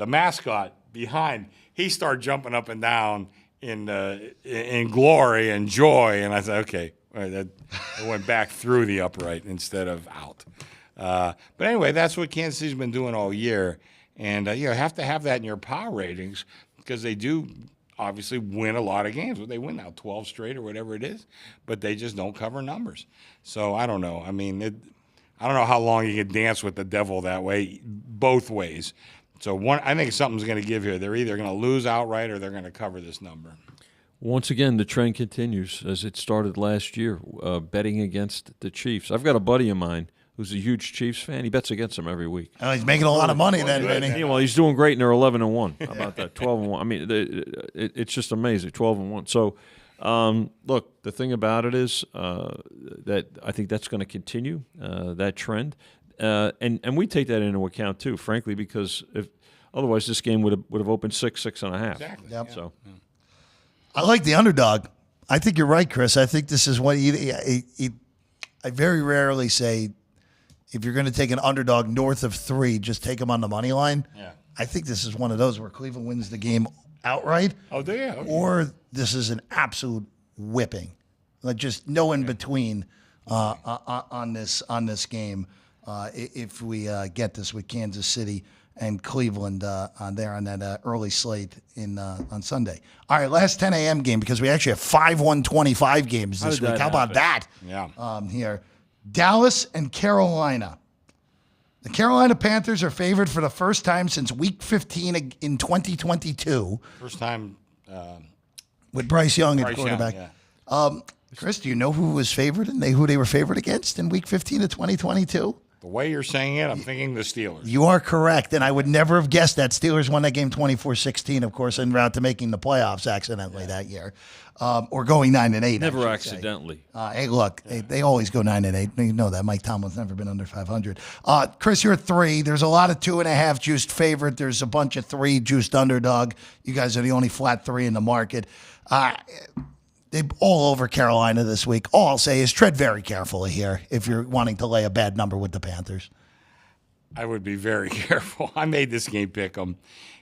mascot behind, he started jumping up and down in glory and joy, and I said, okay, all right, it went back through the upright instead of out. But anyway, that's what Kansas City's been doing all year, and you have to have that in your power ratings because they do obviously win a lot of games. They win now 12 straight or whatever it is, but they just don't cover numbers. So I don't know. I mean, I don't know how long you can dance with the devil that way, both ways. So I think something's going to give here. They're either going to lose outright or they're going to cover this number. Once again, the trend continues as it started last year, betting against the Chiefs. I've got a buddy of mine who's a huge Chiefs fan. He bets against them every week. Oh, he's making a lot of money then, Vinny. Well, he's doing great, and they're 11-1. How about that? 12-1. I mean, it's just amazing. 12-1. So Look, the thing about it is that I think that's going to continue, that trend. And we take that into account, too, frankly, because otherwise this game would have opened 6.5. Exactly. Yep. So. I like the underdog. I think you're right, Chris. I think this is what I very rarely say if you're going to take an underdog north of 3, just take them on the money line. Yeah. I think this is one of those where Cleveland wins the game outright. Oh, do you? Okay. Or this is an absolute whipping. Like just no in between on this game. If we get this with Kansas City and Cleveland on that early slate on Sunday. All right, last 10 a.m. game because we actually have 5-1-25 games this week. How about that? Yeah. Here, Dallas and Carolina. The Carolina Panthers are favored for the first time since Week 15 in 2022. First time with Bryce Young at quarterback. Yeah. Chris, do you know who was favored and who they were favored against in Week 15 of 2022? The way you're saying it, I'm thinking the Steelers. You are correct, and I would never have guessed that. Steelers won that game 24-16, of course, en route to making the playoffs accidentally that year, or going 9-8. Never accidentally. Hey, look, they always go 9-8. You know that. Mike Tomlin's never been under 500. Chris, you're 3. There's a lot of 2.5 juiced favorite. There's a bunch of 3 juiced underdog. You guys are the only flat 3 in the market. They're all over Carolina this week. All I'll say is tread very carefully here if you're wanting to lay a bad number with the Panthers. I would be very careful. I made this game pick 'em.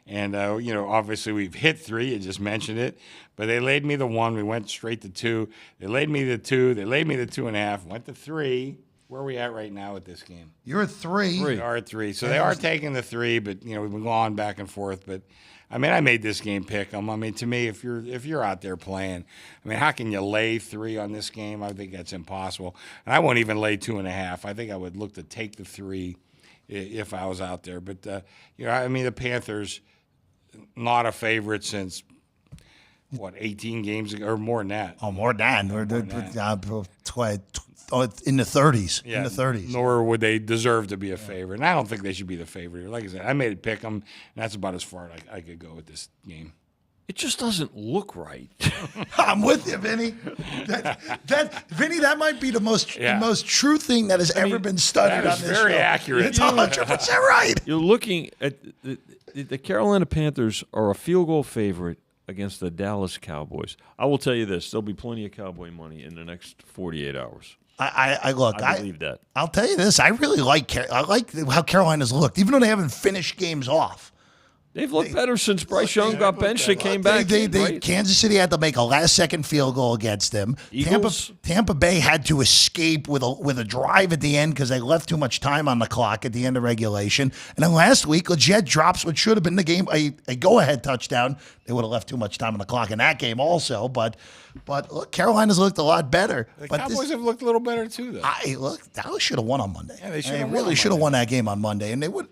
And, obviously we've hit 3. You just mentioned it. But they laid me the 1. We went straight to 2. They laid me the 2. They laid me the 2.5. Went to 3. Where are we at right now with this game? You're at 3. We are at 3. So they are taking the 3, but, we've been going back and forth. But, I made this game pick 'em. To me, if you're out there playing, how can you lay 3 on this game? I think that's impossible. And I won't even lay 2.5. I think I would look to take the 3 if I was out there. But, the Panthers, not a favorite since, 18 games ago, or more than that. Oh, more than in the 30s. Yeah, in the 30s. Nor would they deserve to be a favorite. And I don't think they should be the favorite. Like I said, I made it pick 'em, and that's about as far as I could go with this game. It just doesn't look right. I'm with you, Vinny. Vinny, that might be the most true thing that has ever been studied that on is this very show. accurate. It's 100% right. You're looking at the Carolina Panthers are a field goal favorite against the Dallas Cowboys. I will tell you this: there'll be plenty of Cowboy money in the next 48 hours. I believe that. I'll tell you this: I really like how Carolina's looked, even though they haven't finished games off. They've looked better since Bryce Young got benched. They came back. Right? Kansas City had to make a last-second field goal against them. Tampa Bay had to escape with a drive at the end because they left too much time on the clock at the end of regulation. And then last week, Legit drops what should have been the game, a go-ahead touchdown. They would have left too much time on the clock in that game also. But look, Carolina's looked a lot better. The Cowboys have looked a little better too, though. Dallas should have won on Monday. Yeah, they really should have won that game on Monday, and they would.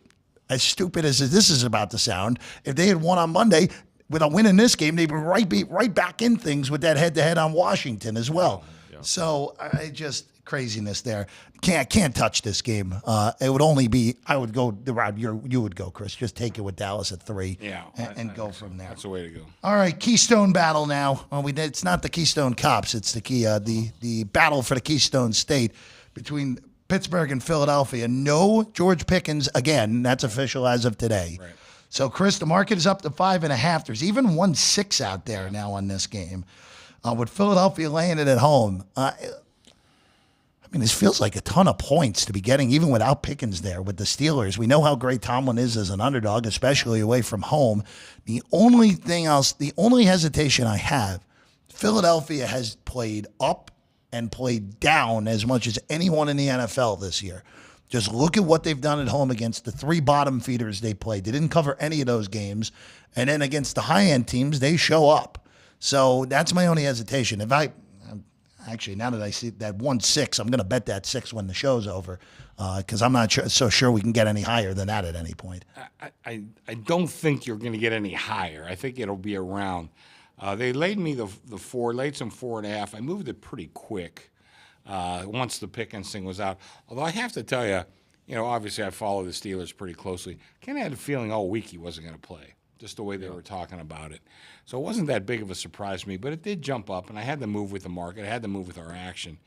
As stupid as this is about to sound, if they had won on Monday with a win in this game, they'd be right back in things with that head-to-head on Washington as well. Yeah. So I just craziness there. Can't touch this game. It would only be I would go the route you would go, Chris. Just take it with Dallas at 3, and go from there. That's the way to go. All right, Keystone battle now. It's not the Keystone Cops. It's the battle for the Keystone State between Pittsburgh and Philadelphia. No George Pickens again. That's official as of today. Right. So, Chris, the market is up to 5.5. There's even 1.6 out there now on this game. With Philadelphia laying it at home, this feels like a ton of points to be getting, even without Pickens there with the Steelers. We know how great Tomlin is as an underdog, especially away from home. The only hesitation I have, Philadelphia has played up and played down as much as anyone in the NFL this year. Just look at what they've done at home against the 3 bottom feeders they played. They didn't cover any of those games. And then against the high-end teams, they show up. So that's my only hesitation. Actually, now that I see that 1.6, I'm going to bet that 6 when the show's over because I'm not so sure we can get any higher than that at any point. I don't think you're going to get any higher. I think it'll be around. They laid me the 4, laid some 4.5. I moved it pretty quick once the Pickens thing was out. Although I have to tell you, obviously I follow the Steelers pretty closely. Kind of had a feeling all week he wasn't going to play. just the way they were talking about it. So it wasn't that big of a surprise to me, but it did jump up, and I had to move with the market. I had to move with our action.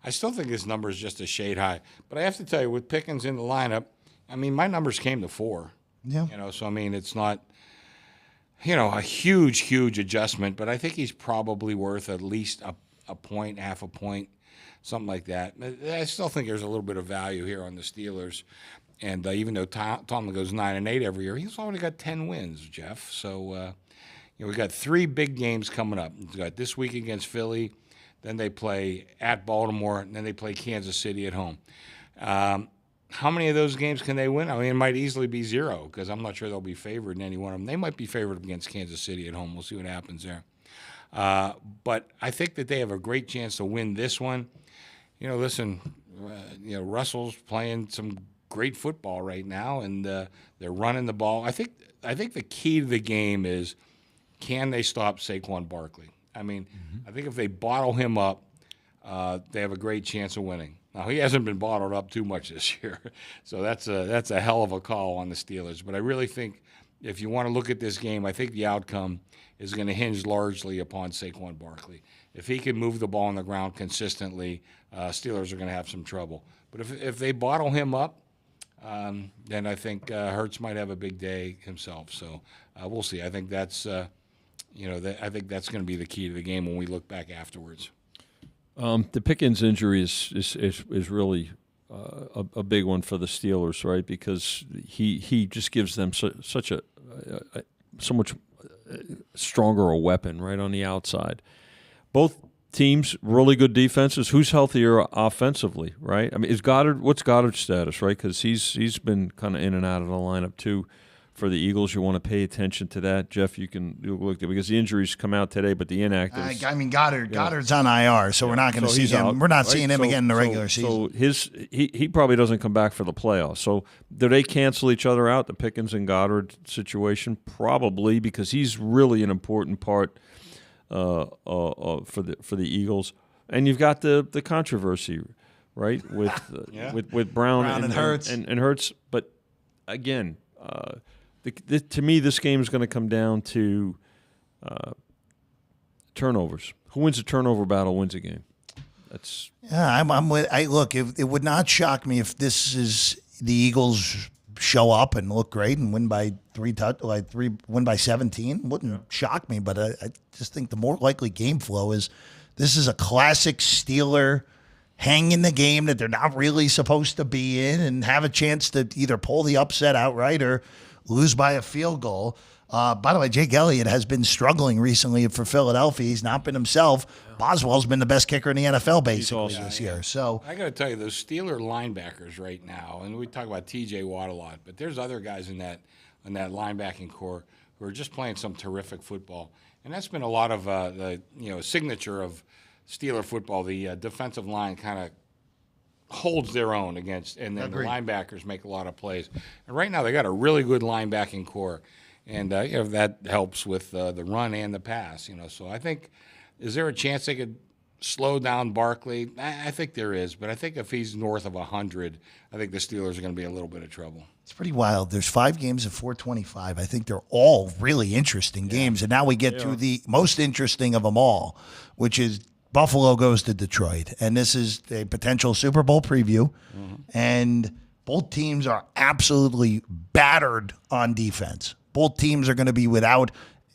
I still think this number is just a shade high. But I have to tell you, with Pickens in the lineup, I mean, my numbers came to 4. Yeah. So, I mean, it's not, a huge adjustment, but I think he's probably worth at least a point, half a point, something like that. I still think there's a little bit of value here on the Steelers. And even though Tomlin goes 9-8 every year, he's already got 10 wins, Jeff. So, we've got 3 big games coming up. We've got this week against Philly, then they play at Baltimore, and then they play Kansas City at home. How many of those games can they win? I mean, it might easily be 0 because I'm not sure they'll be favored in any one of them. They might be favored against Kansas City at home. We'll see what happens there. But I think that they have a great chance to win this one. Listen, Russell's playing some great football right now, and they're running the ball. I think the key to the game is, can they stop Saquon Barkley? I mean, I think if they bottle him up, they have a great chance of winning. Now, he hasn't been bottled up too much this year, so that's a hell of a call on the Steelers. But I really think if you want to look at this game, I think the outcome is going to hinge largely upon Saquon Barkley. If he can move the ball on the ground consistently, Steelers are going to have some trouble. But if they bottle him up, then I think Hurts might have a big day himself. So we'll see. I think that's I think that's going to be the key to the game when we look back afterwards. The Pickens injury is really a big one for the Steelers, right? Because he just gives them so much stronger a weapon right on the outside. Both teams really good defenses. Who's healthier offensively, right? I mean, what's Goddard's status, right? Because he's been kind of in and out of the lineup too. For the Eagles, you want to pay attention to that, Jeff. You look at, because the injuries come out today, but the inactives. Goddard's on IR, so we're not going to see him. Out, we're not seeing him again in the regular season. So he probably doesn't come back for the playoffs. So do they cancel each other out? The Pickens and Goddard situation, probably, because he's really an important part for the Eagles. And you've got the controversy, right, with Brown and Hurts and Hurts. But again. To me, this game is going to come down to turnovers. Who wins a turnover battle wins a game. I'm with. Look, it would not shock me if this is the Eagles show up and look great and win by win by 17. Wouldn't shock me, but I just think the more likely game flow is this is a classic Steeler hang in the game that they're not really supposed to be in and have a chance to either pull the upset outright or lose by a field goal. By the way, Jake Elliott has been struggling recently for Philadelphia. He's not been himself. Boswell's been the best kicker in the NFL basically this year. So I got to tell you, those Steeler linebackers right now, and we talk about T.J. Watt a lot, but there's other guys in that linebacking core who are just playing some terrific football, and that's been a lot of the signature of Steeler football. The defensive line kind of holds their own against, and then the linebackers make a lot of plays. And right now they got a really good linebacking core, and that helps with the run and the pass. So I think, is there a chance they could slow down Barkley? I think there is, but I think if he's north of 100, I think the Steelers are going to be in a little bit of trouble. It's pretty wild. There's 5 games at 425. I think they're all really interesting games, and now we get to the most interesting of them all, which is Buffalo goes to Detroit, and this is a potential Super Bowl preview, and both teams are absolutely battered on defense. Both teams are going to be without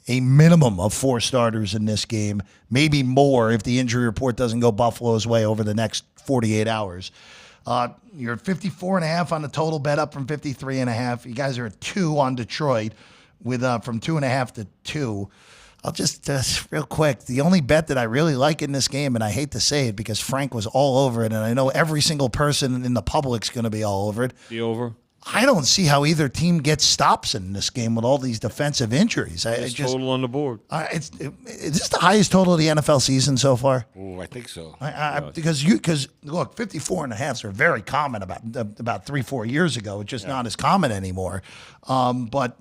a minimum of 4 starters in this game, maybe more if the injury report doesn't go Buffalo's way over the next 48 hours. You're at 54.5 on the total bet, up from 53.5. You guys are at 2 on Detroit, with from 2.5 to 2. I'll just real quick, the only bet that I really like in this game, and I hate to say it because Frank was all over it, and I know every single person in the public's going to be all over it. The over? I don't see how either team gets stops in this game with all these defensive injuries. It's total on the board. Is this the highest total of the NFL season so far? Oh, I think so. Because look, 54.5s are very common about 3-4 years ago. It's just not as common anymore. But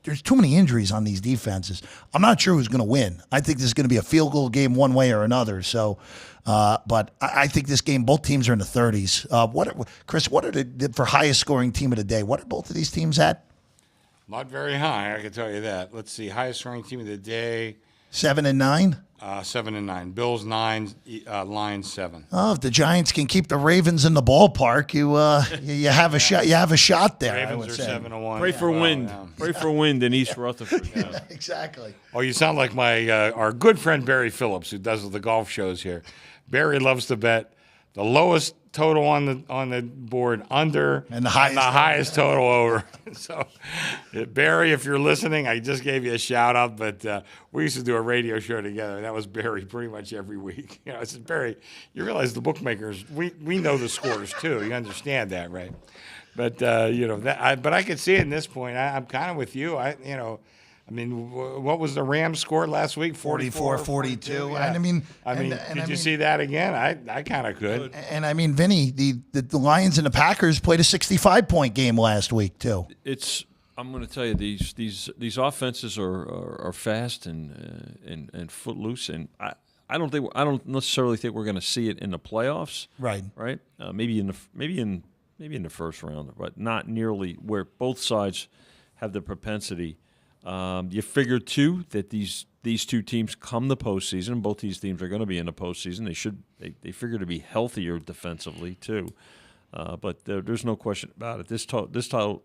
there's too many injuries on these defenses. I'm not sure who's going to win. I think this is going to be a field goal game one way or another. So, but I think this game, both teams are in the 30s. Chris, what are for highest scoring team of the day? What are both of these teams at? Not very high, I can tell you that. Let's see, highest ranked team of the day, 7 and 9. 7 and 9. Bills 9, Lions 7. Oh, if the Giants can keep the Ravens in the ballpark, you have a shot. You have a shot there. I would Ravens are say. 7 and 1. Pray for wind. Yeah. Pray for wind in East Rutherford. Yeah. Exactly. Oh, you sound like my our good friend Barry Phillips, who does the golf shows here. Barry loves to bet the lowest total on the board under And the highest total over. So, Barry, if you're listening, I just gave you a shout out. But we used to do a radio show together. That was Barry pretty much every week. I said, Barry, you realize the bookmakers, we know the scores too. You understand that, right? But but I could see it in this point. I'm kind of with you. What was the Rams score last week? 44-42. Yeah. And Did you see that again? I kind of could. And I mean, Vinny, the Lions and the Packers played a 65-point game last week too. I'm going to tell you these offenses are fast and footloose, and I don't necessarily think we're going to see it in the playoffs. Right. Right. Maybe in the first round, but not nearly where both sides have the propensity. You figure too that these two teams come the postseason. Both these teams are going to be in the postseason. They figure to be healthier defensively too. But there's no question about it. This total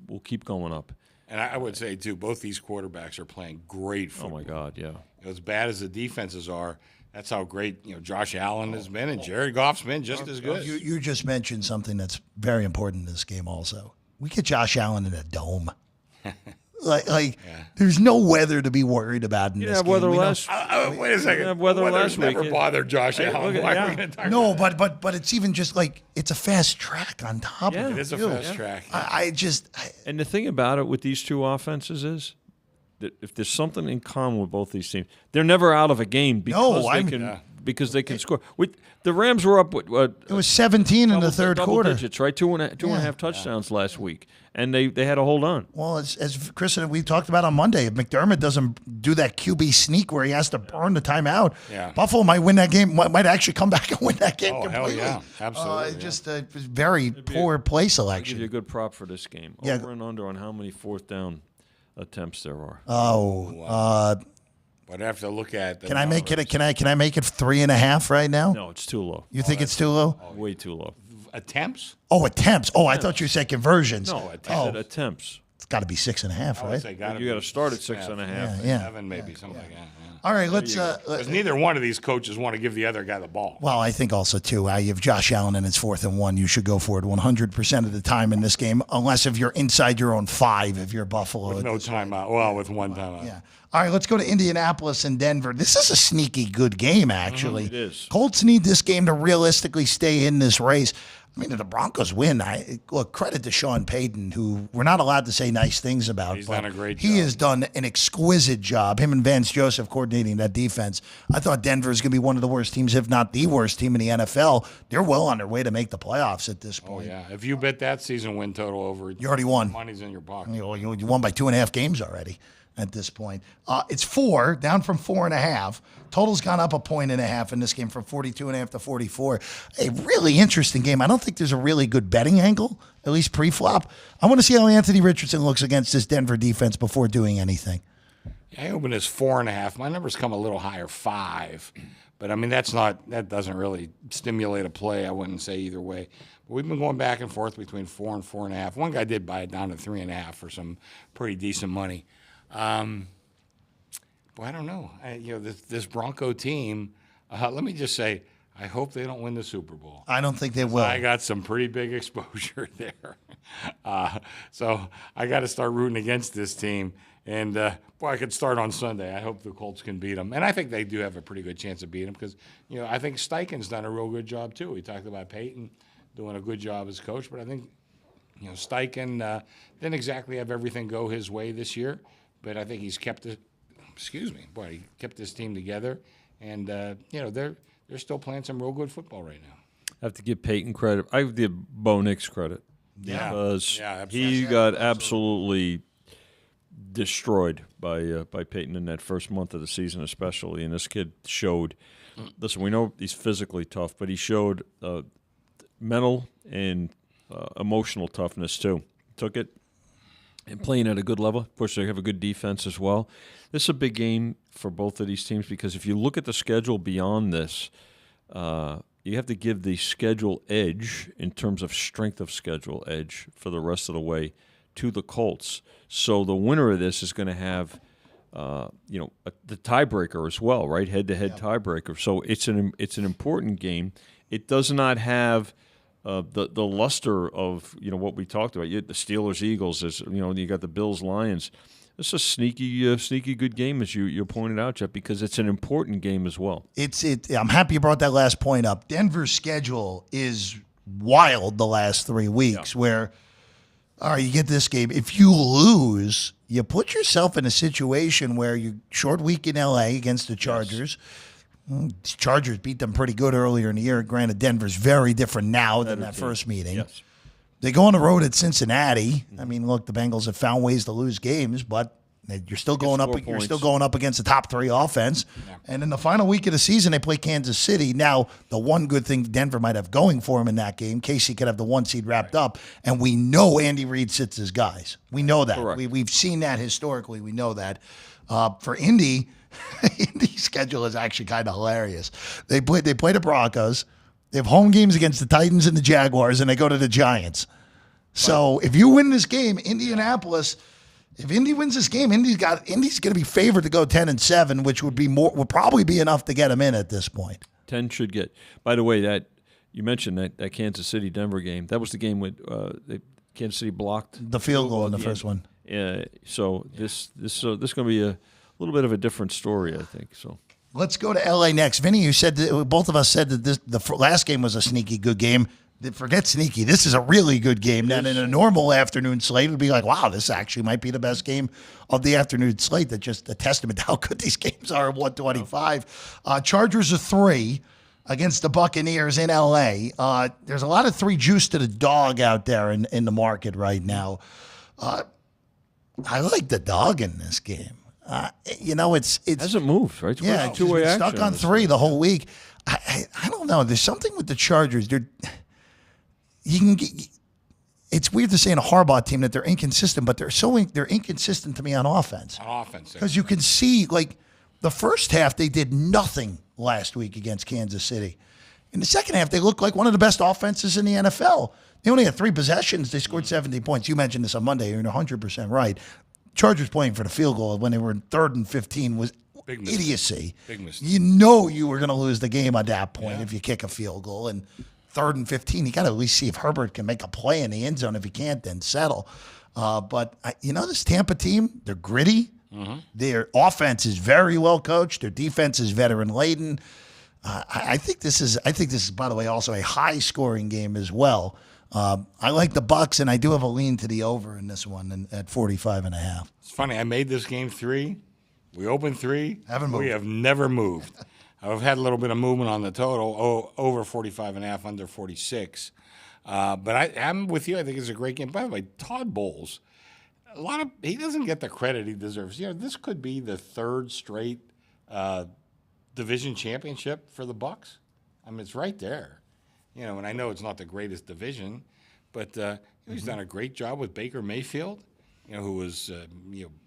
will keep going up. And I would say too, both these quarterbacks are playing great football. Oh my God, yeah. As bad as the defenses are, that's how great Josh Allen has been, and Jared Goff's been just as good. You just mentioned something that's very important in this game. Also, we get Josh Allen in a dome. There's no weather to be worried about in this game. Weather We know- last. Wait a second. Yeah, weather Weather's last never week. bothered Josh Allen. look at- Why are yeah. we going to talk No, about but it's even just like it's a fast track on top Yeah. of it? it. It is a too. fast track. And the thing about it with these two offenses is that if there's something in common with both these teams, they're never out of a game because they can score. The Rams were up. It was 17 in the third double quarter. digits, right? Two and a half touchdowns last week, and they had to hold on. Well, as Chris and we talked about on Monday, if McDermott doesn't do that QB sneak where he has to burn the timeout, Buffalo might win that game. Might actually come back and win that game completely. Hell yeah, absolutely. Just a very poor play I'll give selection. you a good prop for this game. Yeah. Over and under on how many fourth down attempts there are. But I have to look at. Can I make it? Can I make it 3.5 right now? No, it's too low. You think it's too low? Way too low. attempts? Oh, attempts. Oh, I thought you said conversions. No, I said attempts. It's got to be 6.5, I would right? say You got to start at 6.5. Yeah. 7 maybe, something like that. Yeah. All right, let's. Because neither one of these coaches want to give the other guy the ball. Well, I think also, too, you have Josh Allen and it's 4th and 1. You should go for it 100% of the time in this game, unless if you're inside your own 5, if you're Buffalo. With no timeout. Well, with one timeout. Yeah. All right, let's go to Indianapolis and Denver. This is a sneaky good game, actually. It is. Colts need this game to realistically stay in this race. I mean, if the Broncos win, look, credit to Sean Payton, who we're not allowed to say nice things about. He's but done a great He job. has done an exquisite job. Him and Vance Joseph coordinating that defense. I thought Denver is going to be one of the worst teams, if not the worst team in the NFL. They're well on their way to make the playoffs at this Oh, point. yeah. If you bet that season win total over, You already won. money's in your pocket. You won by 2.5 games already at this point. It's 4, down from 4.5. Total's gone up 1.5 points in this game from 42.5 to 44. A really interesting game. I don't think there's a really good betting angle, at least pre-flop. I want to see how Anthony Richardson looks against this Denver defense before doing anything. I opened as 4.5. My numbers come a little higher, 5. But I mean, that doesn't really stimulate a play. I wouldn't say either way. But we've been going back and forth between 4 and 4.5. One guy did buy it down to 3.5 for some pretty decent money. But I don't know. This Bronco team. Let me just say, I hope they don't win the Super Bowl. I don't think they will. I got some pretty big exposure there. So I got to start rooting against this team. And, I could start on Sunday. I hope the Colts can beat them. And I think they do have a pretty good chance of beating them because, I think Steichen's done a real good job, too. We talked about Peyton doing a good job as coach. But I think, Steichen didn't exactly have everything go his way this year. But I think he's kept it. He kept this team together. And, they're still playing some real good football right now. I have to give Peyton credit. I give Bo Nix credit. Yeah. Because absolutely. he got absolutely destroyed by Peyton in that first month of the season especially. And this kid showed, listen, we know he's physically tough, but he showed mental and emotional toughness too. Took it and playing at a good level. Of course, they have a good defense as well. This is a big game for both of these teams because if you look at the schedule beyond this, you have to give the schedule edge in terms of strength of schedule edge for the rest of the way to the Colts. So the winner of this is going to have, the tiebreaker as well, right? Head-to-head tiebreaker. So it's an important game. It does not have the luster of what we talked about. The Steelers Eagles is you got the Bills Lions. It's a sneaky good game, as you pointed out, Jeff, because it's an important game as well. I'm happy you brought that last point up. Denver's schedule is wild the last 3 weeks, where, all right, you get this game. If you lose, you put yourself in a situation where you short week in L.A. against the Chargers. The Chargers beat them pretty good earlier in the year. Granted, Denver's very different now than that first meeting. Yes. They go on the road at Cincinnati. I mean, look, the Bengals have found ways to lose games, but you're still going up. You're still going up against the top 3 offense. Yeah. And in the final week of the season, they play Kansas City. Now, the one good thing Denver might have going for him in that game, Casey could have the 1 seed wrapped up, and we know Andy Reid sits his guys. We know that. We've seen that historically. We know that. For Indy, Indy's schedule is actually kind of hilarious. They play the Broncos. They have home games against the Titans and the Jaguars, and they go to the Giants. So if you win this game, Indianapolis, if Indy wins this game, Indy's going to be favored to go 10-7, which would probably be enough to get them in at this point. 10 should get. By the way, that you mentioned that Kansas City Denver game. That was the game with Kansas City blocked the field goal in the first one. So this going to be a little bit of a different story, I think. So. Let's go to L.A. next. Vinny, you said both of us said that the last game was a sneaky good game. Forget sneaky. This is a really good game. Then in a normal afternoon slate, it would be like, wow, this actually might be the best game of the afternoon slate. That's just a testament to how good these games are at 125. Chargers are 3 against the Buccaneers in L.A. There's a lot of 3 juice to the dog out there in the market right now. I like the dog in this game. It hasn't moved, right? It's two-way action. Stuck on 3 the whole week. I don't know. There's something with the Chargers. It's weird to say in a Harbaugh team that they're inconsistent, but they're inconsistent to me on offense. Because you can see, like, the first half they did nothing last week against Kansas City. In the second half, they looked like one of the best offenses in the NFL. They only had 3 possessions. They scored 70 points. You mentioned this on Monday. You're 100% right. Chargers playing for the field goal when they were in 3rd and 15 was idiocy. Big mistake. You know you were going to lose the game at that point if you kick a field goal. And 3rd and 15, you got to at least see if Herbert can make a play in the end zone. If he can't, then settle. But this Tampa team, they're gritty. Mm-hmm. Their offense is very well coached. Their defense is veteran laden. I think this is, by the way, also a high scoring game as well. I like the Bucs, and I do have a lean to the over in this one at 45.5. It's funny. I made this game 3. We opened 3. Haven't moved. We have never moved. I've had a little bit of movement on the total, over 45.5, under 46. But I'm with you. I think it's a great game. By the way, Todd Bowles, he doesn't get the credit he deserves. This could be the 3rd straight division championship for the Bucs. I mean, it's right there. And I know it's not the greatest division, but he's done a great job with Baker Mayfield, who was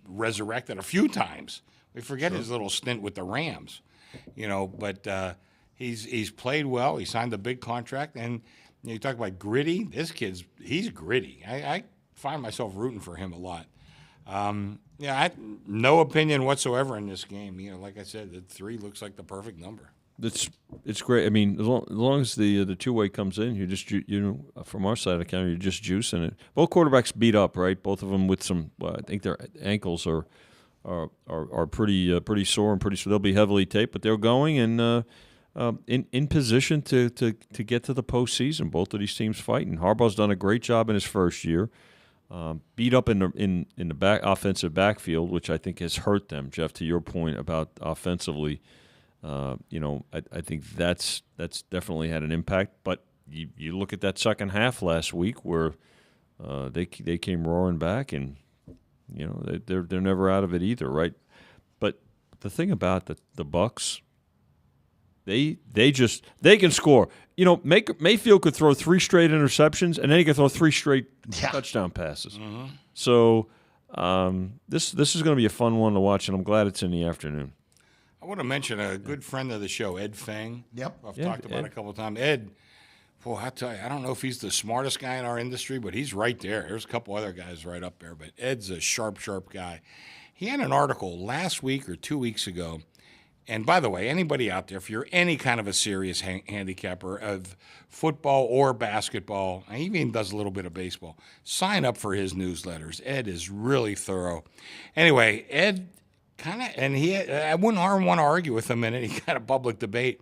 resurrected a few times. We forget his little stint with the Rams, but he's played well. He signed a big contract, and you talk about gritty. This he's gritty. I find myself rooting for him a lot. No opinion whatsoever in this game. Like I said, the 3 looks like the perfect number. It's great. I mean, as long as the two-way comes in, you just from our side of the counter, you're just juicing it. Both quarterbacks beat up, right? Both of them with some. I think their ankles are pretty sore and pretty. So they'll be heavily taped, but they're going and in position to get to the postseason. Both of these teams fighting. Harbaugh's done a great job in his first year. Beat up in the back offensive backfield, which I think has hurt them. Jeff, to your point about offensively. I think that's definitely had an impact. But you look at that second half last week where they came roaring back, and they're never out of it either, right? But the thing about the Bucs, they can score. Mayfield could throw 3 straight interceptions, and then he could throw 3 straight touchdown passes. Mm-hmm. So This is going to be a fun one to watch, and I'm glad it's in the afternoon. I want to mention a good friend of the show, Ed Feng. Yep. I've talked about it a couple of times. Ed, boy, I tell you, I don't know if he's the smartest guy in our industry, but he's right there. There's a couple other guys right up there, but Ed's a sharp guy. He had an article last week or 2 weeks ago. And by the way, anybody out there, if you're any kind of a serious handicapper of football or basketball, he even does a little bit of baseball, sign up for his newsletters. Ed is really thorough. Anyway, Ed kind of, and I wouldn't want to argue with him in any kind of public debate.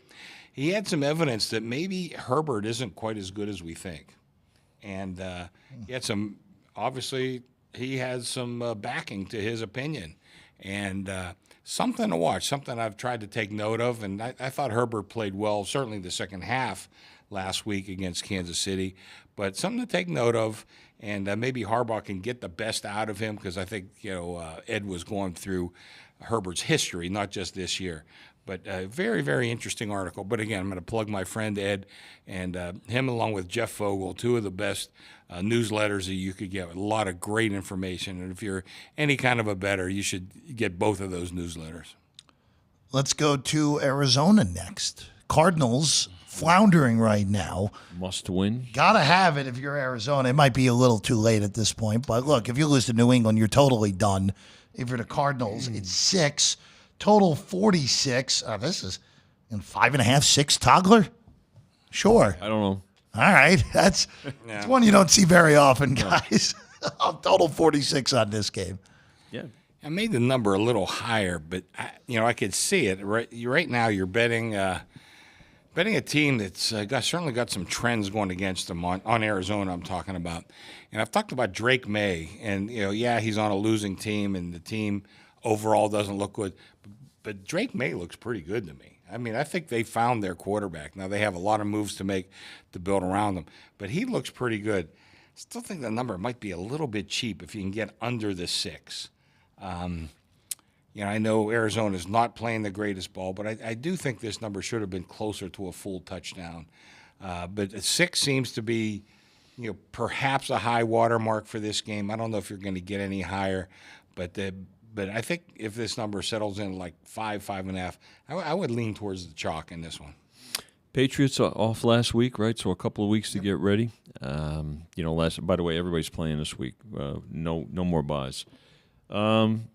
He had some evidence that maybe Herbert isn't quite as good as we think. And he had some, obviously, he has some backing to his opinion. And something to watch, something I've tried to take note of. And I thought Herbert played well, certainly the second half last week against Kansas City. But something to take note of. And maybe Harbaugh can get the best out of him because I think, Ed was going through Herbert's history, not just this year. But a very, very interesting article. But again, I'm going to plug my friend Ed and him along with Jeff Fogel, two of the best newsletters that you could get with a lot of great information. And if you're any kind of a bettor, you should get both of those newsletters. Let's go to Arizona next. Cardinals floundering right now. Must win. Got to have it if you're Arizona. It might be a little too late at this point. But look, if you lose to New England, you're totally done. If you're the Cardinals, it's 6. Total 46. This is in 5.5, 6 toggler? Sure. I don't know. All right. That's one you don't see very often, guys. Total 46 on this game. Yeah. I made the number a little higher, but I could see it. Right now you're betting a team that's certainly got some trends going against them on Arizona I'm talking about. And I've talked about Drake May, and, he's on a losing team, and the team overall doesn't look good. But Drake May looks pretty good to me. I mean, I think they found their quarterback. Now, they have a lot of moves to make to build around them, but he looks pretty good. Still think the number might be a little bit cheap if you can get under the 6. I know Arizona's not playing the greatest ball, but I do think this number should have been closer to a full touchdown. But 6 seems to be, perhaps a high water mark for this game. I don't know if you're going to get any higher, but I think if this number settles in like 5, 5.5, I would lean towards the chalk in this one. Patriots are off last week, right? So a couple of weeks to get ready. By the way, everybody's playing this week. No more buys. It opened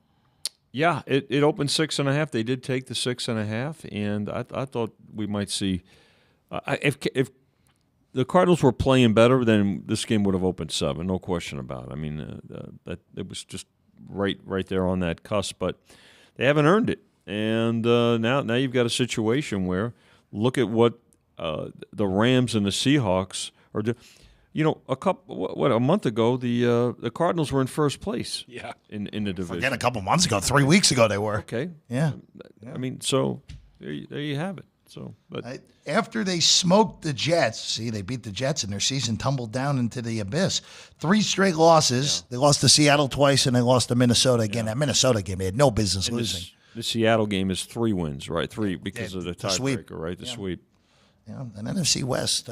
6.5. They did take the 6.5, and I thought we might see. If the Cardinals were playing better, then this game would have opened 7. No question about it. I mean, that it was just right there on that cusp, but they haven't earned it. And now you've got a situation where look at what the Rams and the Seahawks are doing. A month ago the Cardinals were in first place. Yeah. In the division. Forget a couple months ago, 3 weeks ago they were. Okay. Yeah. I mean, so there you have it. So, but after they smoked the Jets, they beat the Jets and their season tumbled down into the abyss. 3 straight losses. Yeah. They lost to Seattle twice and they lost to Minnesota again. That Minnesota game, they had no business losing. The Seattle game is 3 wins, right? 3 because of the tiebreaker, right? The sweep. Yeah, and NFC West,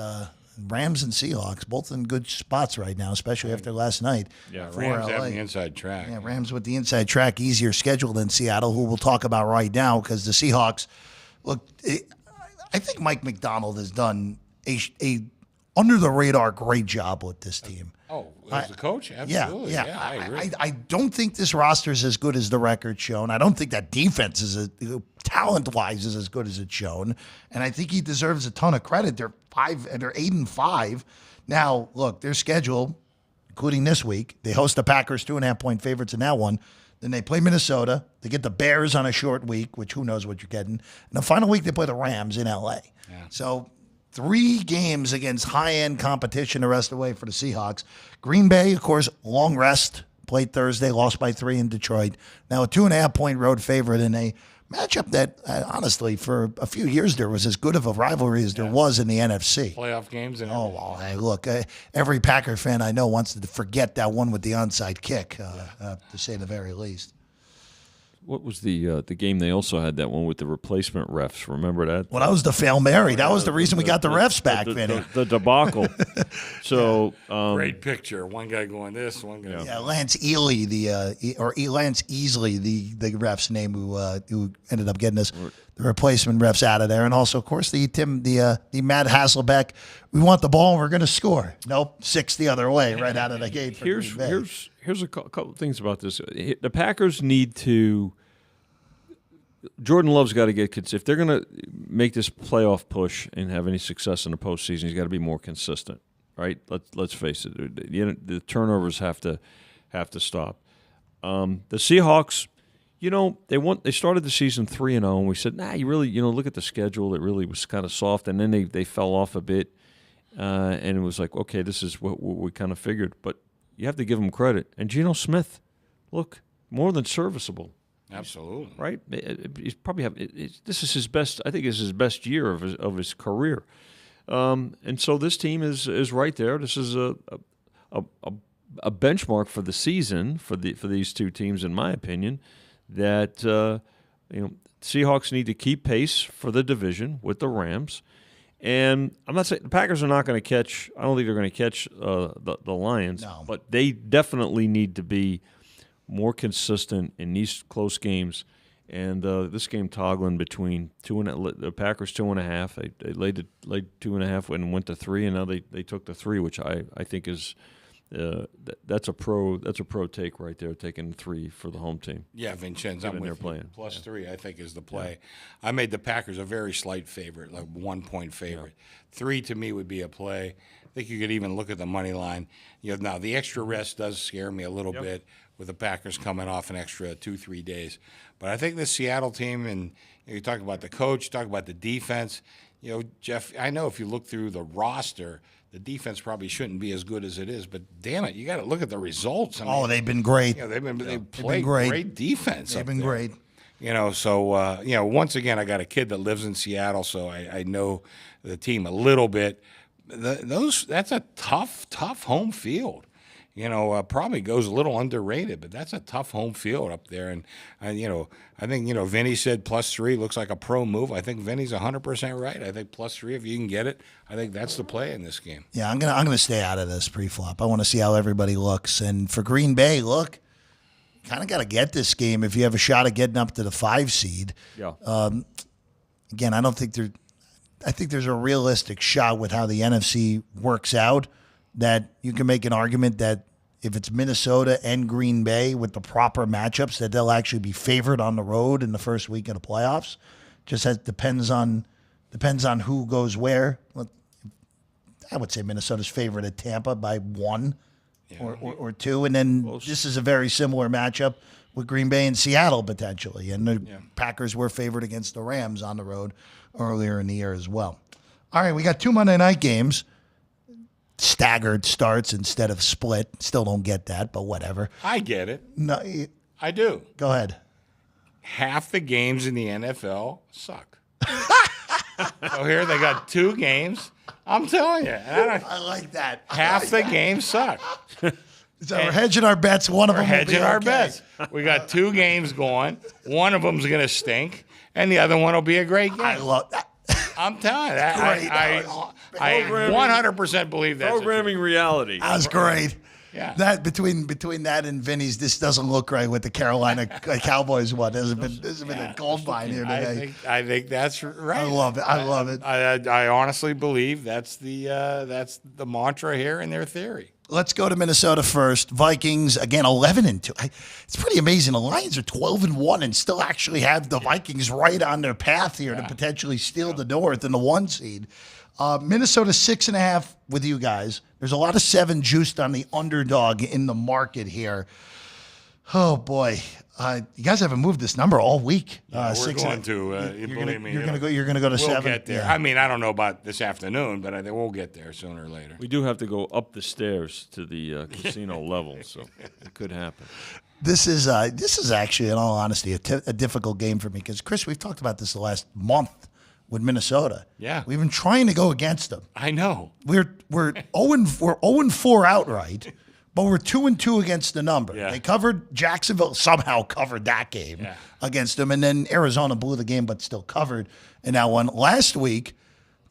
Rams and Seahawks, both in good spots right now, especially after last night. Yeah, Rams have the inside track. Yeah, Rams with the inside track, easier schedule than Seattle, who we'll talk about right now, because the Seahawks, look, I think Mike McDonald has done a under-the-radar great job with this team. Oh, as a coach? Absolutely. Yeah. I agree. I don't think this roster is as good as the record's shown. I don't think that defense is talent-wise is as good as it's shown. And I think he deserves a ton of credit. They're 8-5. Now, look, their schedule, including this week, they host the Packers, 2.5-point favorites in that one. Then they play Minnesota. They get the Bears on a short week, which who knows what you're getting. And the final week, they play the Rams in L.A. Yeah. So 3 games against high-end competition the rest of the way for the Seahawks. Green Bay, of course, long rest, played Thursday, lost by 3 in Detroit. Now a 2.5-point road favorite in a matchup that, honestly, for a few years there was as good of a rivalry as there was in the NFC. Playoff games. And hey, look, every Packer fan I know wants to forget that one with the onside kick, to say the very least. what was the game they also had, that one with the replacement refs? Remember that? Well, that was the Fail Mary. That was the reason we got the refs back, Vinny. The debacle. So Great picture. One guy going this, one guy. Yeah, Lance Ely, Lance Easley, the ref's name, who ended up getting us the replacement refs out of there, and also, of course, the Matt Hasselbeck. We want the ball, and we're going to score. Nope, 6 the other way, right out of the gate. Here's a couple things about this. The Packers need to. Jordan Love's got to get, if they're going to make this playoff push and have any success in the postseason, he's got to be more consistent, right? Let's face it, the turnovers have to stop. The Seahawks, they started the season 3-0, and we said, you really, look at the schedule, it really was kind of soft, and then they fell off a bit, and it was like, okay, this is what we kind of figured, but you have to give them credit. And Geno Smith, look, more than serviceable. Absolutely. Right? He's probably this is his best. I think it's his best year of his career. And so this team is right there. This is a benchmark for the season for these two teams, in my opinion. That Seahawks need to keep pace for the division with the Rams. And I'm not saying the Packers are not going to catch. I don't think they're going to catch the Lions. No. But they definitely need to be more consistent in these close games, and this game toggling between the Packers 2.5. They laid 2.5 and went to 3, and now they took the 3, which I think is that's a pro take right there, taking 3 for the home team. Yeah, Vincenz, I'm with you. +3, I think, is the play. Yeah. I made the Packers a very slight favorite, like 1-point favorite. Yeah. 3 to me would be a play. I think you could even look at the money line. Now the extra rest does scare me a little bit, with the Packers coming off an extra 2-3 days. But I think the Seattle team, and you talk about the coach, talk about the defense. Jeff, I know if you look through the roster, the defense probably shouldn't be as good as it is. But damn it, you got to look at the results. They've been great. They played great defense. They've been great. So once again, I got a kid that lives in Seattle, so I know the team a little bit. That's a tough home field. Probably goes a little underrated, but that's a tough home field up there. And, I think, Vinny said +3 looks like a pro move. I think Vinny's 100% right. I think +3, if you can get it, I think that's the play in this game. Yeah, I'm gonna stay out of this pre-flop. I want to see how everybody looks. And for Green Bay, look, kind of got to get this game if you have a shot at getting up to the 5 seed. Yeah. Again, I think there's a realistic shot with how the NFC works out, that you can make an argument that if it's Minnesota and Green Bay with the proper matchups, that they'll actually be favored on the road in the first week of the playoffs. Depends on who goes where. I would say Minnesota's favored at Tampa by 1 or 2, and then this is a very similar matchup with Green Bay and Seattle potentially. And the Packers were favored against the Rams on the road earlier in the year as well. All right, we got 2 Monday night games. Staggered starts instead of split. Still don't get that, but whatever. I get it. No, I do. Go ahead. Half the games in the NFL suck. So here they got 2 games. I'm telling you. I like that. Half the games suck. So we're hedging our bets. One of them will be hedging our bets. We got 2 games going. One of them's going to stink, and the other one will be a great game. I love that. I'm telling you, I 100% believe that. Programming reality. That's great. Yeah. That between that and Vinny's, this doesn't look right with the Carolina Cowboys one. This has been a gold mine here today. I think that's right. I love it. I honestly believe that's the mantra here in their theory. Let's go to Minnesota first. Vikings, again, 11-2. It's pretty amazing. The Lions are 12-1 and still actually have the Vikings right on their path here to potentially steal the North in the 1 seed. Minnesota 6.5 with you guys. There's a lot of 7 juiced on the underdog in the market here. Oh, boy. You guys haven't moved this number all week. We're going to. Believe me. You're going to go to 7. We'll get there. Yeah. I mean, I don't know about this afternoon, but I think we'll get there sooner or later. We do have to go up the stairs to the casino level, so it could happen. This is actually, in all honesty, a difficult game for me because, Chris, we've talked about this the last month with Minnesota. Yeah. We've been trying to go against them. I know. We're 0-4 outright. but we're 2-2 against the number. Yeah. They covered Jacksonville, somehow covered that game against them, and then Arizona blew the game, but still covered in that one. Last week,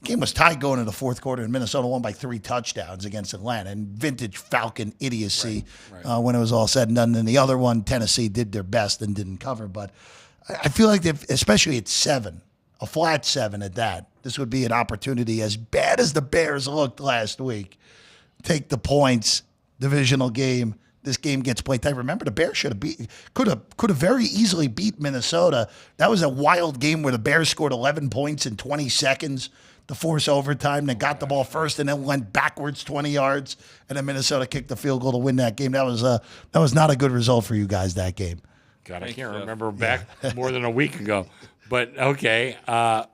the game was tied going into the fourth quarter, and Minnesota won by 3 touchdowns against Atlanta, and vintage Falcon idiocy when it was all said and done. And the other one, Tennessee did their best and didn't cover, but I feel like, especially at 7, a flat 7 at that, this would be an opportunity, as bad as the Bears looked last week. Take the points, divisional game. This game gets played tight. Remember, the Bears could have very easily beat Minnesota. That was a wild game where the Bears scored 11 points in 20 seconds to force overtime. They got the ball first and then went backwards 20 yards, and then Minnesota kicked the field goal to win that game. That was not a good result for you guys, that game. God, I can't remember back more than a week ago. But, okay,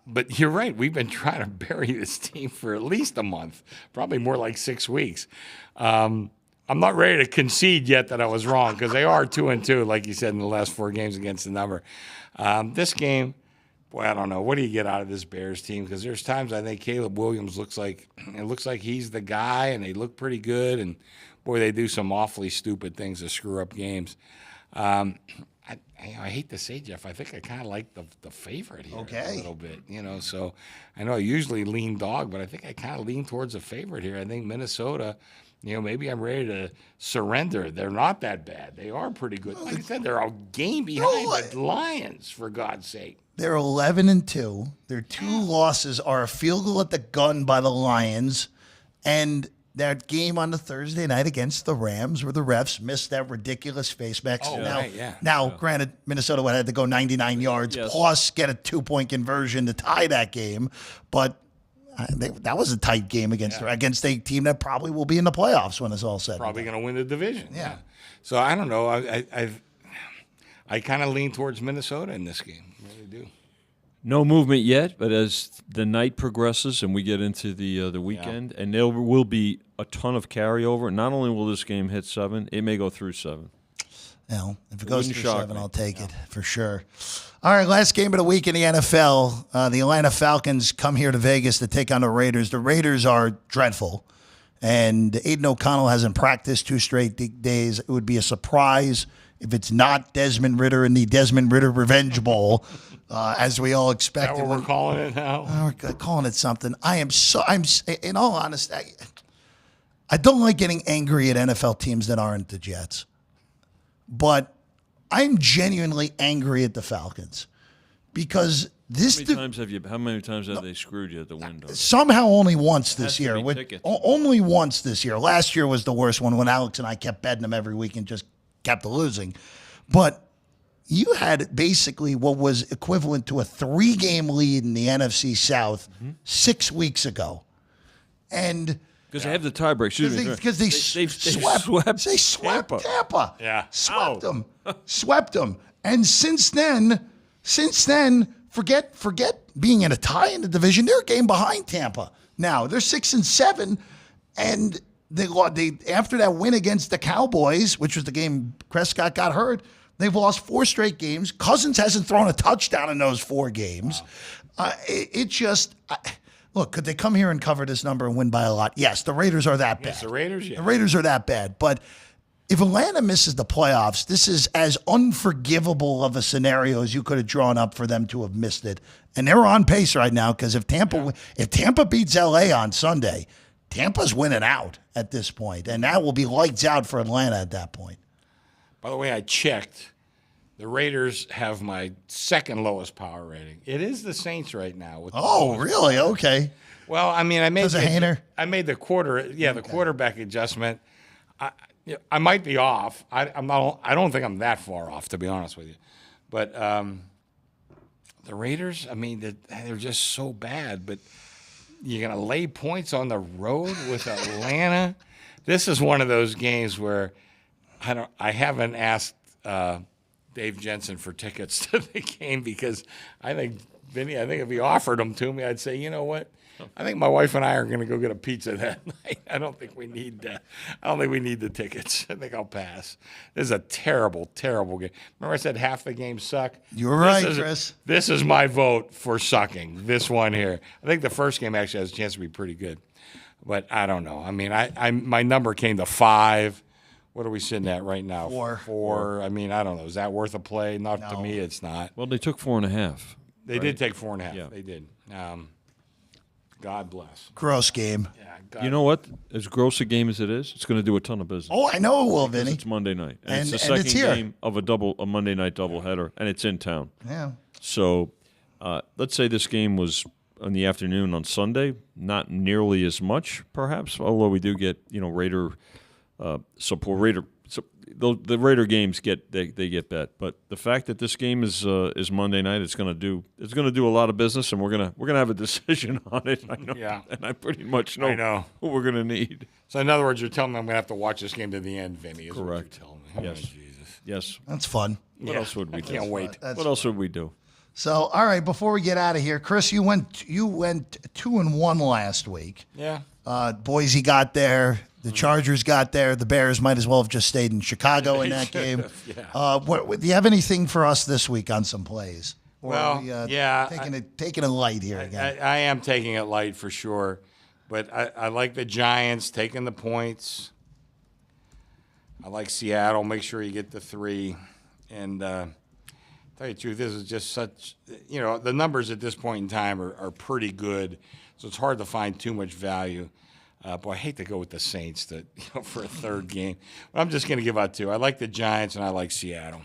but you're right. We've been trying to bury this team for at least a month, probably more like 6 weeks. I'm not ready to concede yet that I was wrong, because they are 2-2, like you said, in the last 4 games against the number. This game, boy, I don't know. What do you get out of this Bears team? Because there's times I think Caleb Williams looks like he's the guy, and they look pretty good. And, boy, they do some awfully stupid things to screw up games. I hate to say, Jeff, I think I kind of like the favorite here a little bit, So I know I usually lean dog, but I think I kind of lean towards the favorite here. I think Minnesota, maybe I'm ready to surrender. They're not that bad. They are pretty good. Like I said, they're a game behind the Lions, for God's sake. They're 11-2. Their 2 losses are a field goal at the gun by the Lions, and that game on the Thursday night against the Rams, where the refs missed that ridiculous face mask. Now, granted, Minnesota had to go 99 yards plus get a 2-point conversion to tie that game, but that was a tight game against a team that probably will be in the playoffs when it's all said. Probably going to win the division. Yeah. So I don't know. I kind of lean towards Minnesota in this game. I really do. No movement yet, but as the night progresses and we get into the weekend, and there will be a ton of carryover. Not only will this game hit 7, it may go through 7. Well, if it goes through 7, I'll take it for sure. All right, last game of the week in the NFL. The Atlanta Falcons come here to Vegas to take on the Raiders. The Raiders are dreadful, and Aiden O'Connell hasn't practiced 2 straight days. It would be a surprise if it's not Desmond Ridder in the Desmond Ridder Revenge Bowl, as we all expected. Is that what we're calling it now? We're calling it something. I'm in all honesty, I don't like getting angry at NFL teams that aren't the Jets, but I'm genuinely angry at the Falcons because how many times have they screwed you at the window? Somehow only once this year. Tickets. Only once this year. Last year was the worst one when Alex and I kept betting them every week and just kept losing. But you had basically what was equivalent to a 3-game lead in the NFC South 6 weeks ago. And because they have the tiebreak. Because they swept Tampa. Yeah. Swept them. And since then, forget being in a tie in the division. They're a game behind Tampa. Now, they're 6-7, and they after that win against the Cowboys, which was the game Prescott got hurt, they've lost 4 straight games. Cousins hasn't thrown a touchdown in those 4 games. Wow. Look, could they come here and cover this number and win by a lot? Yes, the Raiders are that bad. Yes, the Raiders, yeah. The Raiders are that bad. But if Atlanta misses the playoffs, this is as unforgivable of a scenario as you could have drawn up for them to have missed it. And they're on pace right now because if Tampa beats L.A. on Sunday, Tampa's winning out at this point, and that will be lights out for Atlanta at that point. By the way, I checked. The Raiders have my 2nd lowest power rating. It is the Saints right now. Really? Okay. Well, I mean, I made the quarterback adjustment. I might be off. I don't think I'm that far off, to be honest with you. But the Raiders, I mean, they're just so bad. But you're going to lay points on the road with Atlanta? This is one of those games where I haven't asked Dave Jensen for tickets to the game because Vinny, if he offered them to me, I'd say, you know what? I think my wife and I are going to go get a pizza that night. I don't think we need the tickets. I think I'll pass. This is a terrible, terrible game. Remember I said half the games suck? You're right, Chris. This is my vote for sucking, this one here. I think the first game actually has a chance to be pretty good. But I don't know. I mean, my number came to 5. What are we sitting at right now? 4. 4. I mean, I don't know. Is that worth a play? Not to me. It's not. Well, they took 4.5. They did take 4.5. Yeah. They did. God bless. Gross game. Yeah. God. You know what? As gross a game as it is, it's going to do a ton of business. Oh, I know it will, Because Vinny. it's Monday night, and it's the and second it's here. game of a Monday night doubleheader, and it's in town. Yeah. So, let's say this game was in the afternoon on Sunday. Not nearly as much, perhaps. Although we do get Raider support. The Raider games get bet, but the fact that this game is Monday night, it's going to do a lot of business, and we're gonna have a decision on it. I know, Yeah. and I pretty much know what we're going to need. So in other words, you're telling me I'm going to have to watch this game to the end, Vinny. Is Correct. What you're telling me. Yes. Oh, Jesus. Yes. That's fun. What else would we I do? can't wait. What else would we do? So, all right, before we get out of here, Chris, you went 2-1 last week. Yeah. Boise got there. The Chargers got there. The Bears might as well have just stayed in Chicago in that game. Yeah. Do you have anything for us this week on some plays? Or Well, are we, yeah, taking it light here again. I am taking it light for sure, but I like the Giants taking the points. I like Seattle. Make sure you get the 3. And tell you the truth, this is just such, the numbers at this point in time are pretty good, so it's hard to find too much value. Boy, I hate to go with the Saints for a third game, but I'm just going to give out 2. I like the Giants and I like Seattle.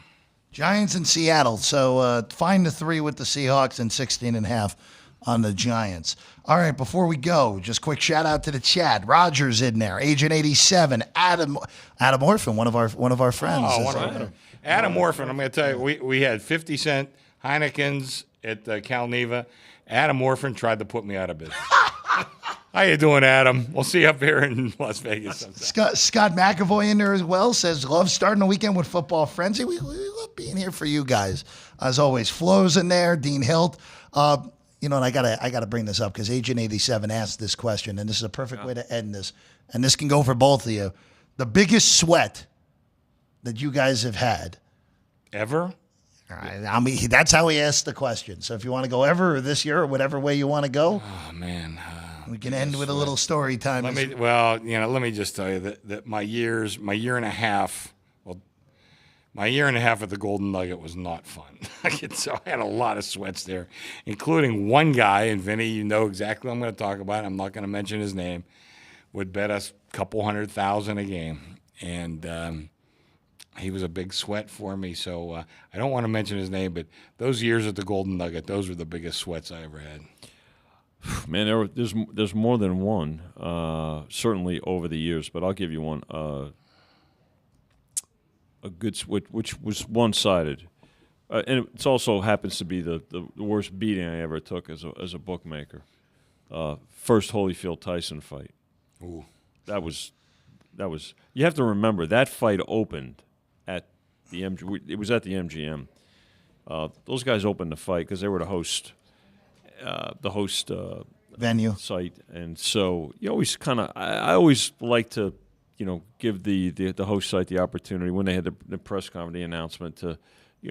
Giants and Seattle. So find the 3 with the Seahawks and 16.5 on the Giants. All right, before we go, just quick shout out to the chat. Roger's in there. Agent 87. Adam Orphan, one of our friends. Oh, Adam Orphan. I'm going to tell you, we had 50-cent Heinekens at Cal Neva. Adam Orphan tried to put me out of business. How you doing, Adam? We'll see you up here in Las Vegas sometime. Scott McAvoy in there as well says, love starting the weekend with Football Frenzy. We love being here for you guys. As always, Flo's in there, Dean Hilt. And I gotta bring this up because Agent 87 asked this question, and this is a perfect way to end this. And this can go for both of you. The biggest sweat that you guys have had. Ever? All right, I mean, that's how he asked the question. So if you want to go ever or this year or whatever way you want to go, Oh, man. we can end with a little story time. Let me just tell you that my year and a half at the Golden Nugget was not fun. So I had a lot of sweats there, including one guy, and Vinny, you know exactly what I'm going to talk about. I'm not going to mention his name, would bet us a couple $100,000 a game. And he was a big sweat for me. So I don't want to mention his name, but those years at the Golden Nugget, those were the biggest sweats I ever had. Man, there's more than one, certainly over the years, but I'll give you one. A good which was one-sided, and it also happens to be the worst beating I ever took as a bookmaker. First Holyfield Tyson fight. Ooh. That was. You have to remember that fight opened at the It was at the MGM. Those guys opened the fight because they were the host venue site, and so you always I always like to give the host site the opportunity when they had the press conference, the announcement to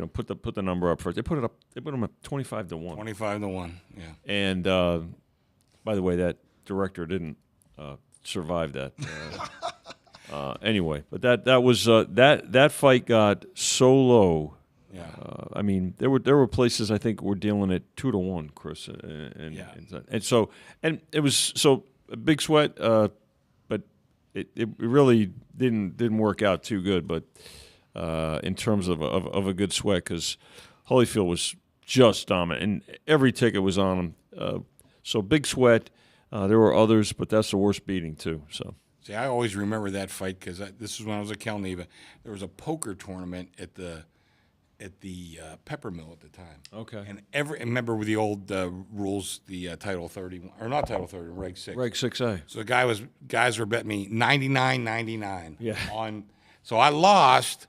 put the number up first. They put them at 25 to 1. 25 to 1, yeah. And by the way, that director didn't survive that. Anyway, but that was that fight got so low. Yeah. I mean, there were places I think were dealing at 2 to 1, Chris, and it was so a big sweat, but it really didn't work out too good. But in terms of a good sweat, because Holyfield was just dominant, and every ticket was on him. So big sweat. There were others, but that's the worst beating too. So. See, I always remember that fight because this is when I was at Cal Neva. There was a poker tournament at the Pepper Mill at the time. Okay. And remember with the old rules, the Title 30 or not Title 30, Reg 6. Reg 6A. So the guys were betting me $99.99. Yeah. So I lost,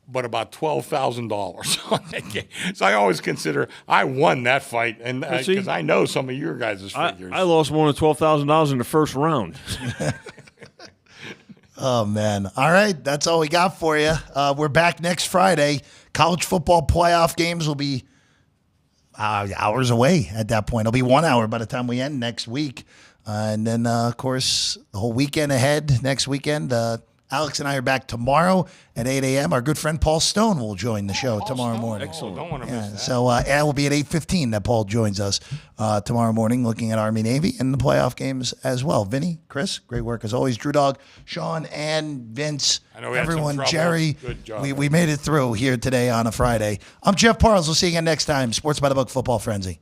but about $12,000 on that game. So I always consider I won that fight, and because I know some of your guys' figures. I lost more than $12,000 in the first round. Oh, man. All right. That's all we got for you. We're back next Friday. College football playoff games will be hours away at that point. It'll be 1 hour by the time we end next week. And then, of course, the whole weekend ahead next weekend. Alex and I are back tomorrow at 8 a.m. Our good friend Paul Stone will join the show tomorrow morning. Excellent. Don't want to miss that. So it will be at 8:15 that Paul joins us tomorrow morning, looking at Army-Navy and the playoff games as well. Vinny, Chris, great work as always. Drew Dog, Sean, and Vince, I know we had some everyone, trouble. Jerry. Good job. We made it through here today on a Friday. I'm Jeff Parles. We'll see you again next time. Sports by the Book Football Frenzy.